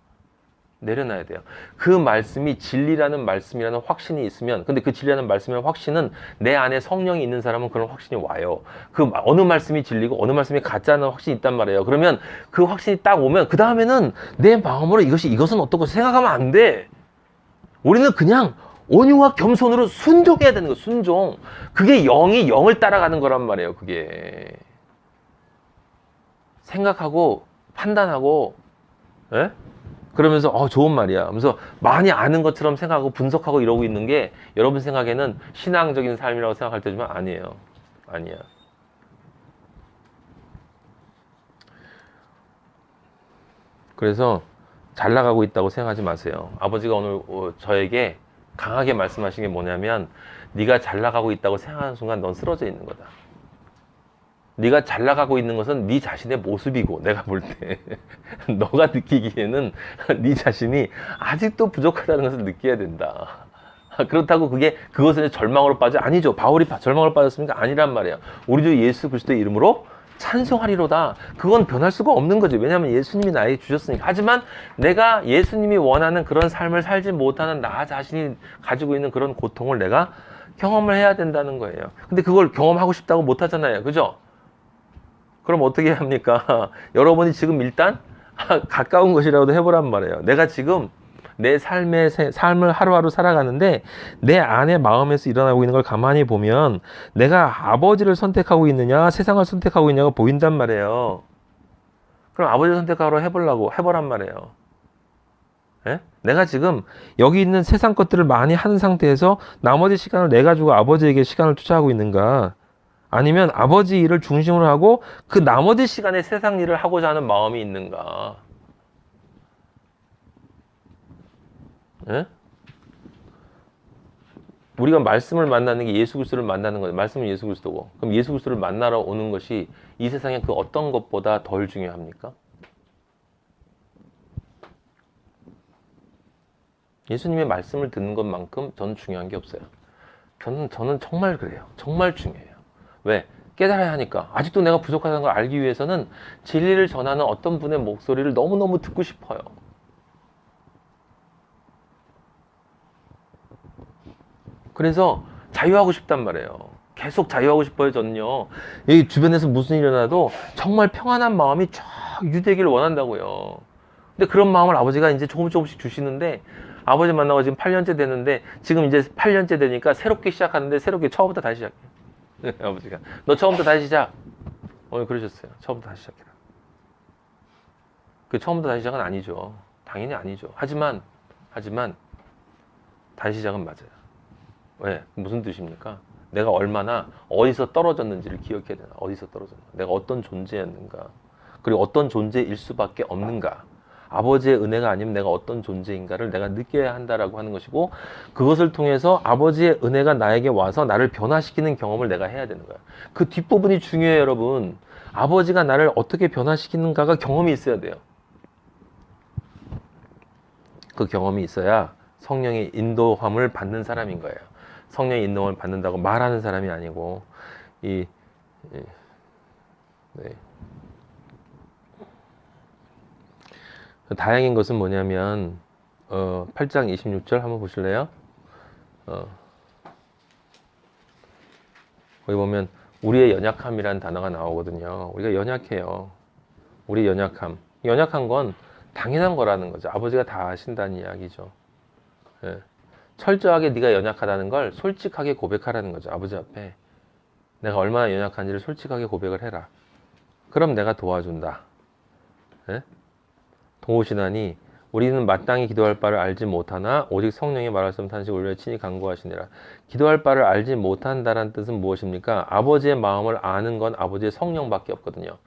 내려놔야 돼요. 그 말씀이 진리라는 말씀이라는 확신이 있으면, 근데 그 진리라는 말씀이라는 확신은 내 안에 성령이 있는 사람은 그런 확신이 와요. 그 어느 말씀이 진리고 어느 말씀이 가짜는 확신이 있단 말이에요. 그러면 그 확신이 딱 오면 그 다음에는 내 마음으로 이것은 어떻고 생각하면 안 돼. 우리는 그냥 온유와 겸손으로 순종해야 되는 거예요. 순종. 그게 영이 영을 따라가는 거란 말이에요. 그게 생각하고 판단하고, 예? 그러면서 좋은 말이야. 하면서 많이 아는 것처럼 생각하고 분석하고 이러고 있는 게 여러분 생각에는 신앙적인 삶이라고 생각할 때지만 아니에요. 아니야. 그래서 잘 나가고 있다고 생각하지 마세요. 아버지가 오늘 저에게 강하게 말씀하신 게 뭐냐면, 네가 잘 나가고 있다고 생각하는 순간 넌 쓰러져 있는 거다. 네가 잘 나가고 있는 것은 네 자신의 모습이고, 내가 볼 때 너가 느끼기에는 네 자신이 아직도 부족하다는 것을 느껴야 된다. 그렇다고 그것을 절망으로 빠져? 아니죠. 바울이 절망으로 빠졌습니까? 아니란 말이에요. 우리 주 예수 그리스도의 이름으로 찬송하리로다. 그건 변할 수가 없는 거죠. 왜냐하면 예수님이 나에게 주셨으니까. 하지만 내가 예수님이 원하는 그런 삶을 살지 못하는 나 자신이 가지고 있는 그런 고통을 내가 경험을 해야 된다는 거예요. 근데 그걸 경험하고 싶다고 못 하잖아요. 그죠? 그럼 어떻게 합니까? 여러분이 지금 일단 가까운 것이라도 해보란 말이에요. 내가 지금 내 삶을 하루하루 살아가는데 내 안에 마음에서 일어나고 있는 걸 가만히 보면 내가 아버지를 선택하고 있느냐 세상을 선택하고 있느냐가 보인단 말이에요. 그럼 아버지를 선택하러 해보란 말이에요. 예? 내가 지금 여기 있는 세상 것들을 많이 하는 상태에서 나머지 시간을 내 가지고 아버지에게 시간을 투자하고 있는가? 아니면 아버지 일을 중심으로 하고 그 나머지 시간에 세상 일을 하고자 하는 마음이 있는가? 예? 우리가 말씀을 만나는 게 예수 그리스도를 만나는 거예요. 말씀은 예수 그리스도고. 그럼 예수 그리스도를 만나러 오는 것이 이 세상의 그 어떤 것보다 덜 중요합니까? 예수님의 말씀을 듣는 것만큼 저는 중요한 게 없어요. 저는 정말 그래요. 정말 중요해요. 왜? 깨달아야 하니까. 아직도 내가 부족하다는 걸 알기 위해서는 진리를 전하는 어떤 분의 목소리를 너무너무 듣고 싶어요. 그래서 자유하고 싶단 말이에요. 계속 자유하고 싶어요, 저는요. 이 주변에서 무슨 일이 일어나도 정말 평안한 마음이 쫙 유지되기를 원한다고요. 근데 그런 마음을 아버지가 이제 조금씩 주시는데, 아버지 만나고 지금 8년째 됐는데, 지금 이제 8년째 되니까 새롭게 시작하는데, 새롭게 처음부터 다시 시작해. 아버지가. 너 처음부터 다시 시작. 그러셨어요. 처음부터 다시 시작해라. 그 처음부터 다시 시작은 아니죠. 당연히 아니죠. 하지만, 다시 시작은 맞아요. 왜? 무슨 뜻입니까? 내가 얼마나 어디서 떨어졌는지를 기억해야 되나. 어디서 떨어졌나. 내가 어떤 존재였는가. 그리고 어떤 존재일 수밖에 없는가. 아버지의 은혜가 아니면 내가 어떤 존재인가를 내가 느껴야 한다라고 하는 것이고, 그것을 통해서 아버지의 은혜가 나에게 와서 나를 변화시키는 경험을 내가 해야 되는 거야. 그 뒷부분이 중요해요, 여러분. 아버지가 나를 어떻게 변화시키는가가 경험이 있어야 돼요. 그 경험이 있어야 성령의 인도함을 받는 사람인 거예요. 성령의 인도함을 받는다고 말하는 사람이 아니고, 네. 다행인 것은 뭐냐면 8장 26절 한번 보실래요? 거기 보면 우리의 연약함이라는 단어가 나오거든요. 우리가 연약해요. 우리 연약함. 연약한 건 당연한 거라는 거죠. 아버지가 다 아신다는 이야기죠. 예. 철저하게 네가 연약하다는 걸 솔직하게 고백하라는 거죠. 아버지 앞에 내가 얼마나 연약한지를 솔직하게 고백을 해라. 그럼 내가 도와준다. 예? 도우시나니 우리는 마땅히 기도할 바를 알지 못하나 오직 성령의 말씀 탄식 올려 친히 간구하시니라. 기도할 바를 알지 못한다는 뜻은 무엇입니까? 아버지의 마음을 아는 건 아버지의 성령밖에 없거든요.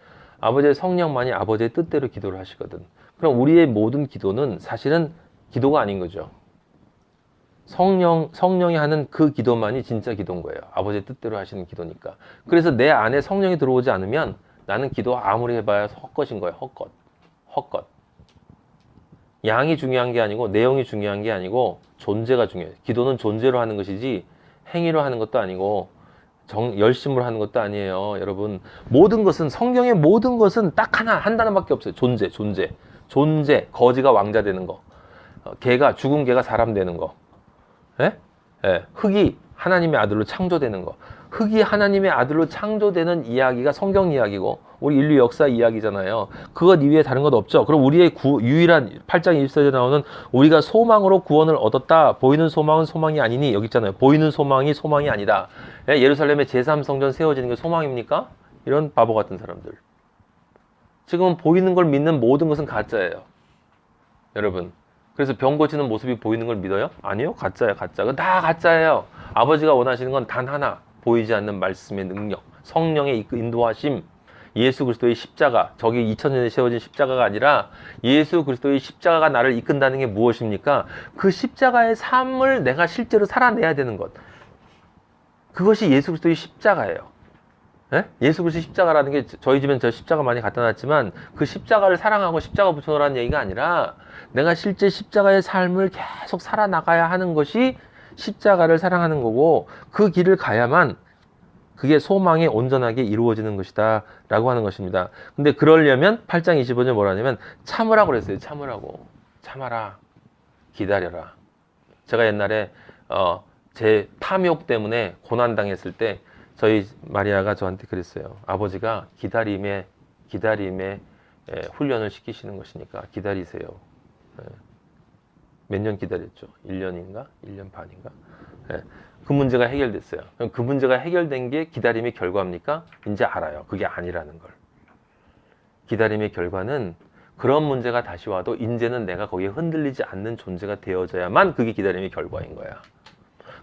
아버지의 성령만이 아버지의 뜻대로 기도를 하시거든. 그럼 우리의 모든 기도는 사실은 기도가 아닌 거죠. 성령이 하는 그 기도만이 진짜 기도인 거예요. 아버지의 뜻대로 하시는 기도니까. 그래서 내 안에 성령이 들어오지 않으면 나는 기도 아무리 해봐야 헛것인 거예요. 헛것. 양이 중요한 게 아니고 내용이 중요한 게 아니고 존재가 중요해요. 기도는 존재로 하는 것이지 행위로 하는 것도 아니고 열심으로 하는 것도 아니에요. 여러분, 모든 것은, 성경의 모든 것은 딱 하나, 한 단어밖에 없어요. 존재, 존재. 존재, 거지가 왕자 되는 거. 죽은 개가 사람 되는 거. 예? 예. 흙이 하나님의 아들로 창조되는 거. 흙이 하나님의 아들로 창조되는 이야기가 성경 이야기고 우리 인류 역사 이야기잖아요. 그것 이외에 다른 것 없죠. 그럼 우리의 유일한 8장 24절에 나오는 우리가 소망으로 구원을 얻었다. 보이는 소망은 소망이 아니니, 여기 있잖아요. 보이는 소망이 소망이 아니다. 예? 예루살렘의 제3성전 세워지는 게 소망입니까? 이런 바보 같은 사람들. 지금 보이는 걸 믿는 모든 것은 가짜예요. 여러분. 그래서 병 고치는 모습이 보이는 걸 믿어요? 아니요. 가짜예요. 가짜. 그건 다 가짜예요. 아버지가 원하시는 건 단 하나. 보이지 않는 말씀의 능력, 성령의 인도하심, 예수 그리스도의 십자가, 저기 2000년에 세워진 십자가가 아니라 예수 그리스도의 십자가가 나를 이끈다는 게 무엇입니까? 그 십자가의 삶을 내가 실제로 살아내야 되는 것. 그것이 예수 그리스도의 십자가예요. 예? 예수 그리스도의 십자가라는 게 저희 집엔 저 십자가 많이 갖다 놨지만 그 십자가를 사랑하고 십자가 붙여놓으라는 얘기가 아니라 내가 실제 십자가의 삶을 계속 살아나가야 하는 것이 십자가를 사랑하는 거고 그 길을 가야만 그게 소망이 온전하게 이루어지는 것이다 라고 하는 것입니다. 근데 그러려면 8장 25절 뭐라 하냐면 참으라고 그랬어요. 참으라고. 참아라. 기다려라. 제가 옛날에 제 탐욕 때문에 고난당했을 때 저희 마리아가 저한테 그랬어요. 아버지가 기다림에 훈련을 시키시는 것이니까 기다리세요. 몇 년 기다렸죠? 1년인가? 1년 반인가? 예. 그 문제가 해결됐어요. 그 문제가 해결된 게 기다림의 결과입니까? 이제 알아요. 그게 아니라는 걸. 기다림의 결과는 그런 문제가 다시 와도 이제는 내가 거기에 흔들리지 않는 존재가 되어져야만 그게 기다림의 결과인 거야.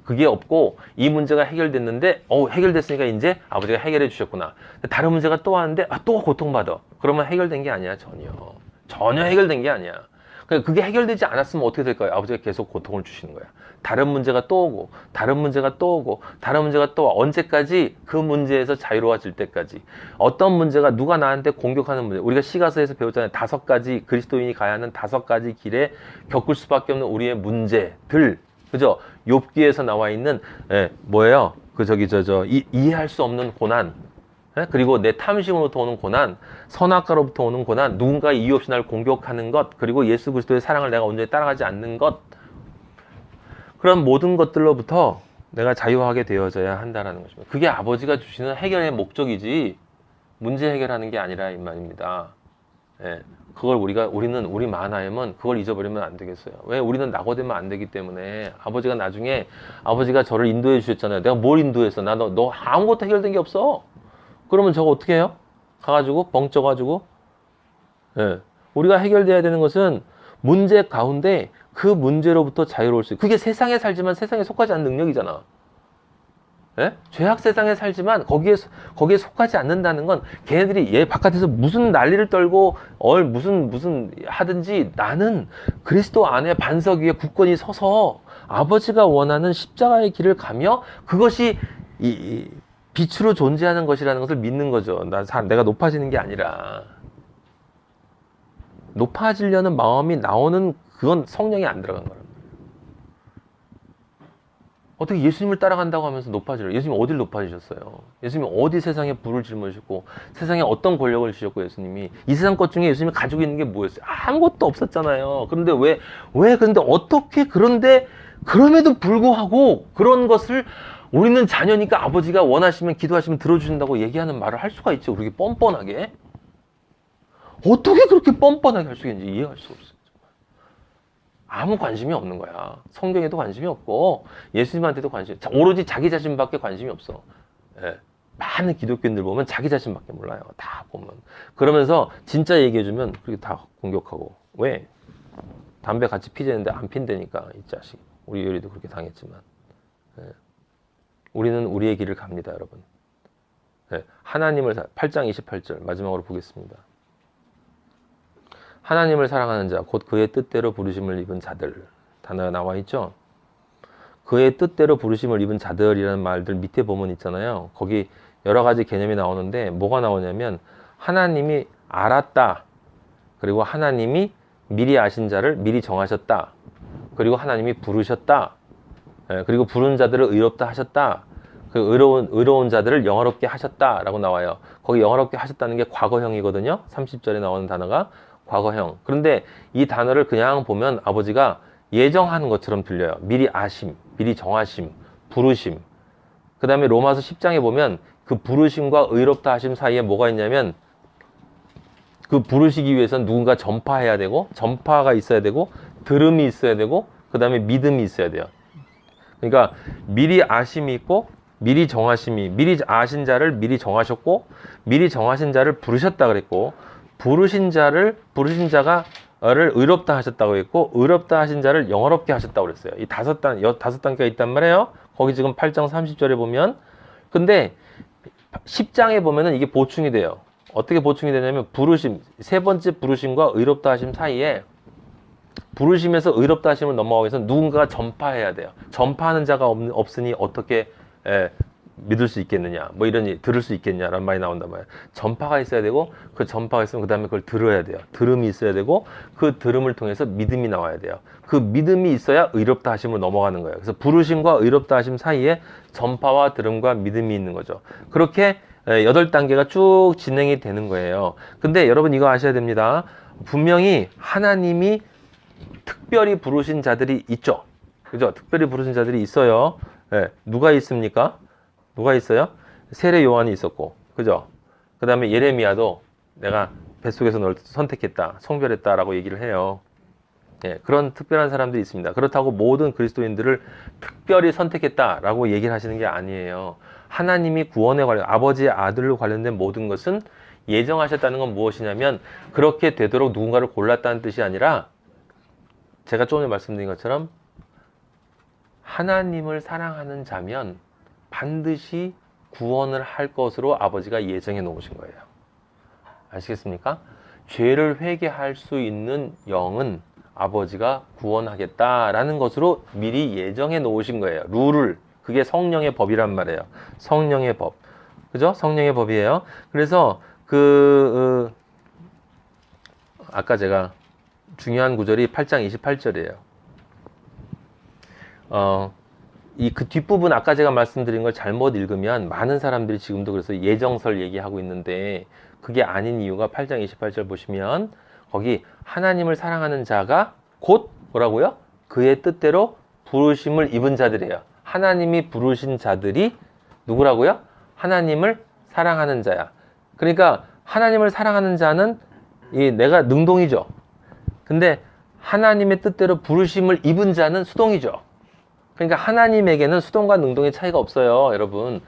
그게 없고 이 문제가 해결됐는데 해결됐으니까 이제 아버지가 해결해 주셨구나. 다른 문제가 또 왔는데 또 고통받아. 그러면 해결된 게 아니야. 전혀 해결된 게 아니야. 그게 해결되지 않았으면 어떻게 될까요? 아버지가 계속 고통을 주시는 거야. 다른 문제가 또 오고, 다른 문제가 또 오고, 다른 문제가 또 와. 언제까지? 그 문제에서 자유로워질 때까지. 어떤 문제가 누가 나한테 공격하는 문제. 우리가 시가서에서 배웠잖아요. 5가지, 그리스도인이 가야 하는 5가지 길에 겪을 수밖에 없는 우리의 문제들. 그죠? 욥기에서 나와 있는, 뭐예요? 이해할 수 없는 고난. 그리고 내 탐심으로부터 오는 고난, 선악과로부터 오는 고난, 누군가 이유 없이 날 공격하는 것, 그리고 예수 그리스도의 사랑을 내가 온전히 따라가지 않는 것, 그런 모든 것들로부터 내가 자유하게 되어져야 한다는 것입니다. 그게 아버지가 주시는 해결의 목적이지 문제 해결하는 게 아니라 이 말입니다. 그걸 우리 마나엠은 그걸 잊어버리면 안 되겠어요. 왜? 우리는 낙오되면 안 되기 때문에. 아버지가 나중에 아버지가 저를 인도해 주셨잖아요. 내가 뭘 인도했어? 너 아무것도 해결된 게 없어. 그러면 저거 어떻게 해요? 가가지고 벙쪄가지고 우리가 해결돼야 되는 것은 문제 가운데 그 문제로부터 자유로울 수 있어요. 그게 세상에 살지만 세상에 속하지 않는 능력이잖아. 죄악 세상에 살지만 거기에 속하지 않는다는 건 걔네들이 바깥에서 무슨 난리를 떨고 무슨 하든지 나는 그리스도 안에 반석 위에 굳건히 서서 아버지가 원하는 십자가의 길을 가며 그것이 빛으로 존재하는 것이라는 것을 믿는 거죠. 내가 높아지는 게 아니라. 높아지려는 마음이 나오는 그건 성령이 안 들어간 거란 말이에요. 어떻게 예수님을 따라간다고 하면서 높아지려? 예수님 어딜 높아지셨어요? 예수님이 어디 세상에 불을 짊어지고 세상에 어떤 권력을 주셨고 예수님이 이 세상 것 중에 예수님이 가지고 있는 게 뭐였어요? 아무것도 없었잖아요. 그런데 그런데 어떻게 그럼에도 불구하고 그런 것을 우리는 자녀니까 아버지가 원하시면 기도하시면 들어주신다고 얘기하는 말을 할 수가 있죠. 그렇게 뻔뻔하게. 어떻게 그렇게 뻔뻔하게 할 수 있는지 이해할 수 없어요. 아무 관심이 없는 거야. 성경에도 관심이 없고 예수님한테도 오로지 자기 자신밖에 관심이 없어. 많은 기독교인들 보면 자기 자신밖에 몰라요. 다 보면. 그러면서 진짜 얘기해주면 그렇게 다 공격하고. 왜? 담배 같이 피자는데 안 핀다니까 이 자식. 우리 요리도 그렇게 당했지만. 우리는 우리의 길을 갑니다, 여러분. 하나님을 8장 28절 마지막으로 보겠습니다. 하나님을 사랑하는 자, 곧 그의 뜻대로 부르심을 입은 자들. 단어가 나와 있죠? 그의 뜻대로 부르심을 입은 자들이라는 말들 밑에 보면 있잖아요. 거기 여러 가지 개념이 나오는데 뭐가 나오냐면 하나님이 알았다. 그리고 하나님이 미리 아신 자를 미리 정하셨다. 그리고 하나님이 부르셨다. 그리고 부른 자들을 의롭다 하셨다. 그 의로운 자들을 영화롭게 하셨다라고 나와요. 거기 영화롭게 하셨다는 게 과거형이거든요. 30절에 나오는 단어가 과거형. 그런데 이 단어를 그냥 보면 아버지가 예정하는 것처럼 들려요. 미리 아심, 미리 정하심, 부르심. 그 다음에 로마서 10장에 보면 그 부르심과 의롭다 하심 사이에 뭐가 있냐면 그 부르시기 위해서는 누군가 전파해야 되고, 전파가 있어야 되고, 들음이 있어야 되고, 그 다음에 믿음이 있어야 돼요. 그러니까 미리 아심이 있고, 미리 정하심이, 미리 아신 자를 미리 정하셨고, 미리 정하신 자를 부르셨다 그랬고, 부르신 자를, 부르신 자가 를 의롭다 하셨다고 했고, 의롭다 하신 자를 영화롭게 하셨다고 그랬어요. 이 다섯 단계가 있단 말이에요. 거기 지금 8장 30절에 보면. 근데 10장에 보면은 이게 보충이 돼요. 어떻게 보충이 되냐면 부르심, 세 번째 부르심과 의롭다 하심 사이에 부르심에서 의롭다 하심을 넘어가기 위해서 누군가가 전파해야 돼요. 전파하는 자가 없으니 어떻게 믿을 수 있겠느냐, 뭐 이런 들을 수 있겠냐라는 말이 나온단 말이에요. 전파가 있어야 되고, 그 전파가 있으면 그 다음에 그걸 들어야 돼요. 들음이 있어야 되고, 그 들음을 통해서 믿음이 나와야 돼요. 그 믿음이 있어야 의롭다 하심으로 넘어가는 거예요. 그래서 부르심과 의롭다 하심 사이에 전파와 들음과 믿음이 있는 거죠. 그렇게 8단계가 쭉 진행이 되는 거예요. 근데 여러분 이거 아셔야 됩니다. 분명히 하나님이 특별히 부르신 자들이 있죠. 그죠? 특별히 부르신 자들이 있어요. 누가 있습니까? 누가 있어요? 세례 요한이 있었고, 그죠? 그 다음에 예레미야도 내가 뱃속에서 널 선택했다, 성별했다라고 얘기를 해요. 그런 특별한 사람들이 있습니다. 그렇다고 모든 그리스도인들을 특별히 선택했다라고 얘기를 하시는 게 아니에요. 하나님이 구원에 관련, 아버지의 아들로 관련된 모든 것은 예정하셨다는 건 무엇이냐면 그렇게 되도록 누군가를 골랐다는 뜻이 아니라 제가 조금 전에 말씀드린 것처럼 하나님을 사랑하는 자면 반드시 구원을 할 것으로 아버지가 예정해 놓으신 거예요. 아시겠습니까? 죄를 회개할 수 있는 영은 아버지가 구원하겠다라는 것으로 미리 예정해 놓으신 거예요. 룰을. 그게 성령의 법이란 말이에요. 성령의 법. 그죠? 성령의 법이에요. 그래서 아까 제가 중요한 구절이 8장 28절이에요. 그 뒷부분 아까 제가 말씀드린 걸 잘못 읽으면 많은 사람들이 지금도 그래서 예정설 얘기하고 있는데 그게 아닌 이유가 8장 28절 보시면 거기 하나님을 사랑하는 자가 곧 뭐라고요? 그의 뜻대로 부르심을 입은 자들이에요. 하나님이 부르신 자들이 누구라고요? 하나님을 사랑하는 자야. 그러니까 하나님을 사랑하는 자는 내가 능동이죠. 근데 하나님의 뜻대로 부르심을 입은 자는 수동이죠. 그러니까 하나님에게는 수동과 능동의 차이가 없어요, 여러분.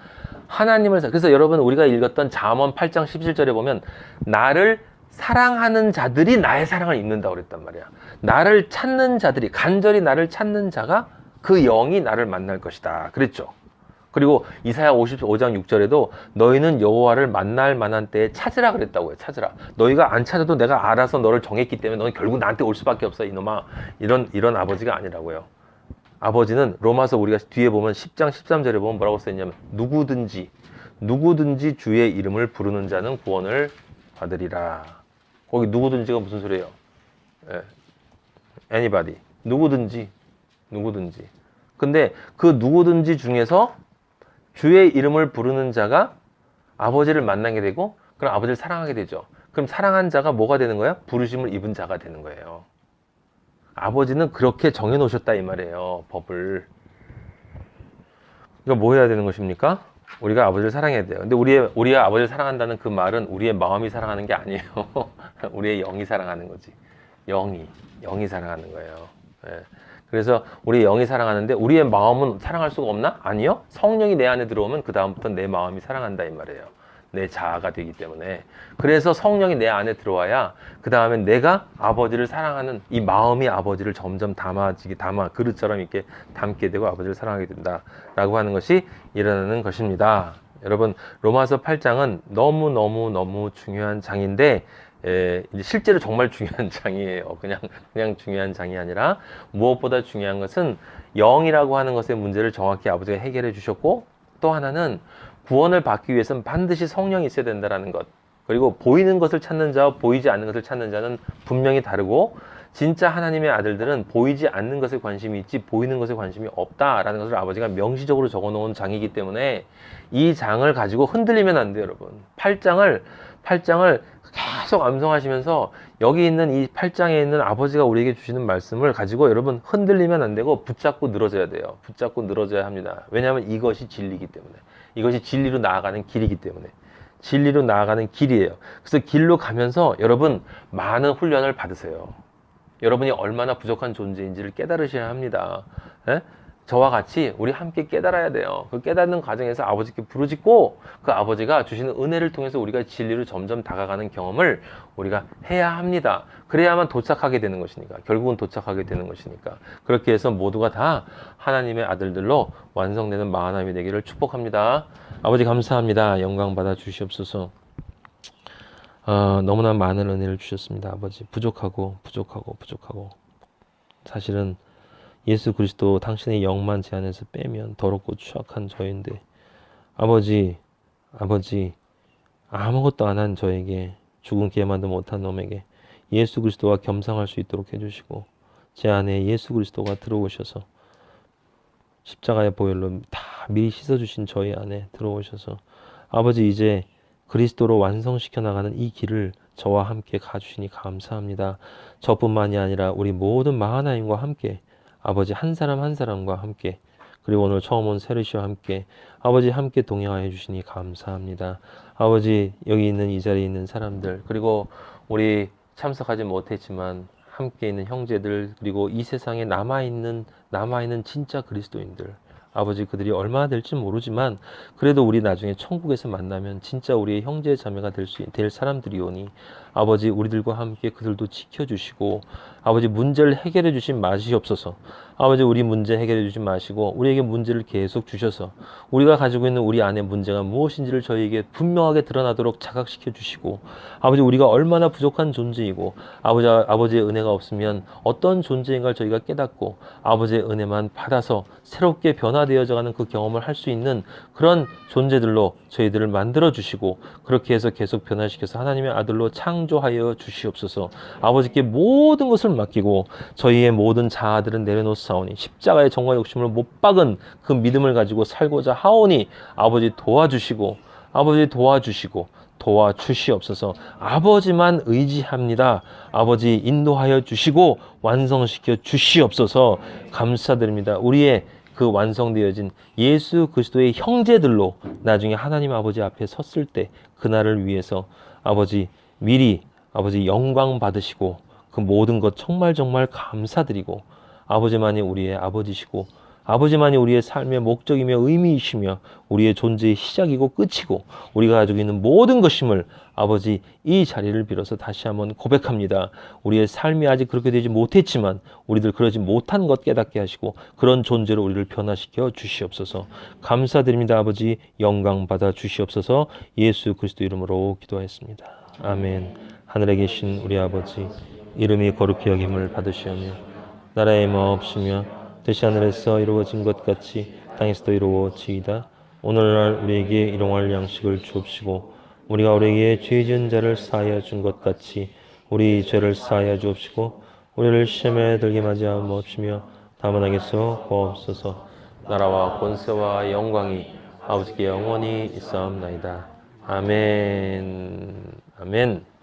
그래서 여러분 우리가 읽었던 잠언 8장 17절에 보면 나를 사랑하는 자들이 나의 사랑을 입는다고 그랬단 말이야. 나를 찾는 자들이, 간절히 나를 찾는 자가 그 영이 나를 만날 것이다. 그랬죠. 그리고 이사야 55장 6절에도 너희는 여호와를 만날 만한 때에 찾으라 그랬다고요. 찾으라. 너희가 안 찾아도 내가 알아서 너를 정했기 때문에 너는 결국 나한테 올 수밖에 없어, 이놈아. 이런 아버지가 아니라고요. 아버지는 로마서 우리가 뒤에 보면 10장 13절에 보면 뭐라고 써있냐면 누구든지 주의 이름을 부르는 자는 구원을 받으리라. 거기 누구든지가 무슨 소리예요? anybody. 누구든지. 근데 그 누구든지 중에서 주의 이름을 부르는 자가 아버지를 만나게 되고 그럼 아버지를 사랑하게 되죠. 그럼 사랑한 자가 뭐가 되는 거야? 부르심을 입은 자가 되는 거예요. 아버지는 그렇게 정해놓으셨다 이 말이에요. 법을. 그러니까 뭐 해야 되는 것입니까? 우리가 아버지를 사랑해야 돼요. 근데 우리가 아버지를 사랑한다는 그 말은 우리의 마음이 사랑하는 게 아니에요. 우리의 영이 사랑하는 거지. 영이 사랑하는 거예요. 그래서 우리의 영이 사랑하는데 우리의 마음은 사랑할 수가 없나? 아니요. 성령이 내 안에 들어오면 그 다음부터 내 마음이 사랑한다 이 말이에요. 내 자아가 되기 때문에. 그래서 성령이 내 안에 들어와야 그 다음에 내가 아버지를 사랑하는 이 마음이 아버지를 점점 그릇처럼 이렇게 담게 되고 아버지를 사랑하게 된다라고 하는 것이 일어나는 것입니다. 여러분 로마서 8장은 너무 중요한 장인데 이제 실제로 정말 중요한 장이에요. 그냥 중요한 장이 아니라 무엇보다 중요한 것은 영이라고 하는 것의 문제를 정확히 아버지가 해결해 주셨고 또 하나는 구원을 받기 위해서는 반드시 성령이 있어야 된다는 것. 그리고 보이는 것을 찾는 자와 보이지 않는 것을 찾는 자는 분명히 다르고 진짜 하나님의 아들들은 보이지 않는 것에 관심이 있지 보이는 것에 관심이 없다라는 것을 아버지가 명시적으로 적어놓은 장이기 때문에 이 장을 가지고 흔들리면 안 돼요, 여러분. 8장을 계속 암송하시면서 여기 있는 이 8장에 있는 아버지가 우리에게 주시는 말씀을 가지고 여러분 흔들리면 안 되고 붙잡고 늘어져야 돼요. 붙잡고 늘어져야 합니다. 왜냐하면 이것이 진리이기 때문에. 이것이 진리로 나아가는 길이기 때문에. 진리로 나아가는 길이에요. 그래서 길로 가면서 여러분 많은 훈련을 받으세요. 여러분이 얼마나 부족한 존재인지를 깨달으셔야 합니다. 예? 저와 같이 우리 함께 깨달아야 돼요. 그 깨닫는 과정에서 아버지께 부르짖고 그 아버지가 주시는 은혜를 통해서 우리가 진리로 점점 다가가는 경험을 우리가 해야 합니다. 그래야만 도착하게 되는 것이니까. 결국은 도착하게 되는 것이니까. 그렇게 해서 모두가 다 하나님의 아들들로 완성되는 마하나임이 되기를 축복합니다. 아버지 감사합니다. 영광 받아 주시옵소서. 너무나 많은 은혜를 주셨습니다. 아버지 부족하고 사실은 예수 그리스도 당신의 영만 제 안에서 빼면 더럽고 추악한 저인데 아버지 아무것도 안 한 저에게 죽은 개만도 못한 놈에게 예수 그리스도와 겸상할 수 있도록 해주시고 제 안에 예수 그리스도가 들어오셔서 십자가의 보혈로 다 미리 씻어주신 저희 안에 들어오셔서 아버지 이제 그리스도로 완성시켜 나가는 이 길을 저와 함께 가주시니 감사합니다. 저뿐만이 아니라 우리 모든 마하나임과 함께 아버지 한 사람 한 사람과 함께 그리고 오늘 처음 온 세르시와 함께 아버지 함께 동행하여 주시니 감사합니다. 아버지 여기 있는 이 자리에 있는 사람들 그리고 우리 참석하지 못했지만 함께 있는 형제들 그리고 이 세상에 남아있는 진짜 그리스도인들 아버지 그들이 얼마나 될지 모르지만 그래도 우리 나중에 천국에서 만나면 진짜 우리의 형제 자매가 될 사람들이오니 아버지 우리들과 함께 그들도 지켜주시고 아버지 문제를 해결해 주신 마시옵소서. 아버지 우리 문제 해결해 주지 마시고 우리에게 문제를 계속 주셔서 우리가 가지고 있는 우리 안의 문제가 무엇인지를 저희에게 분명하게 드러나도록 자각시켜 주시고 아버지 우리가 얼마나 부족한 존재이고 아버지의 은혜가 없으면 어떤 존재인가를 저희가 깨닫고 아버지의 은혜만 받아서 새롭게 변화되어져가는 그 경험을 할 수 있는 그런 존재들로 저희들을 만들어 주시고 그렇게 해서 계속 변화시켜서 하나님의 아들로 창조하여 주시옵소서. 아버지께 모든 것을 맡기고 저희의 모든 자아들은 내려놓사오니 십자가의 정과 욕심을 못 박은 그 믿음을 가지고 살고자 하오니 아버지 도와주시고 도와주시옵소서. 아버지만 의지합니다. 아버지 인도하여 주시고 완성시켜 주시옵소서. 감사드립니다. 우리의 그 완성되어진 예수 그리스도의 형제들로 나중에 하나님 아버지 앞에 섰을 때 그날을 위해서 아버지 미리 아버지 영광 받으시고 그 모든 것 정말 감사드리고 아버지만이 우리의 아버지시고 아버지만이 우리의 삶의 목적이며 의미이시며 우리의 존재의 시작이고 끝이고 우리가 가지고 있는 모든 것임을 아버지 이 자리를 빌어서 다시 한번 고백합니다. 우리의 삶이 아직 그렇게 되지 못했지만 우리들 그러지 못한 것 깨닫게 하시고 그런 존재로 우리를 변화시켜 주시옵소서. 감사드립니다. 아버지 영광 받아 주시옵소서. 예수 그리스도 이름으로 기도하였습니다. 아멘. 하늘에 계신 우리 아버지 이름이 거룩히 여김을 받으시오며 나라의 마옵시며 뜻이 하늘에서 이루어진 것 같이 땅에서도 이루어지이다. 오늘날 우리에게 일용할 양식을 주옵시고 우리가 우리에게 죄 지은 자를 사하여 준 것 같이 우리 죄를 사하여 주옵시고 우리를 시험에 들게 하지 마옵시며 다만 하게서 구하옵소서. 나라와 권세와 영광이 아버지께 영원히 있사옵나이다. 아멘. 아멘.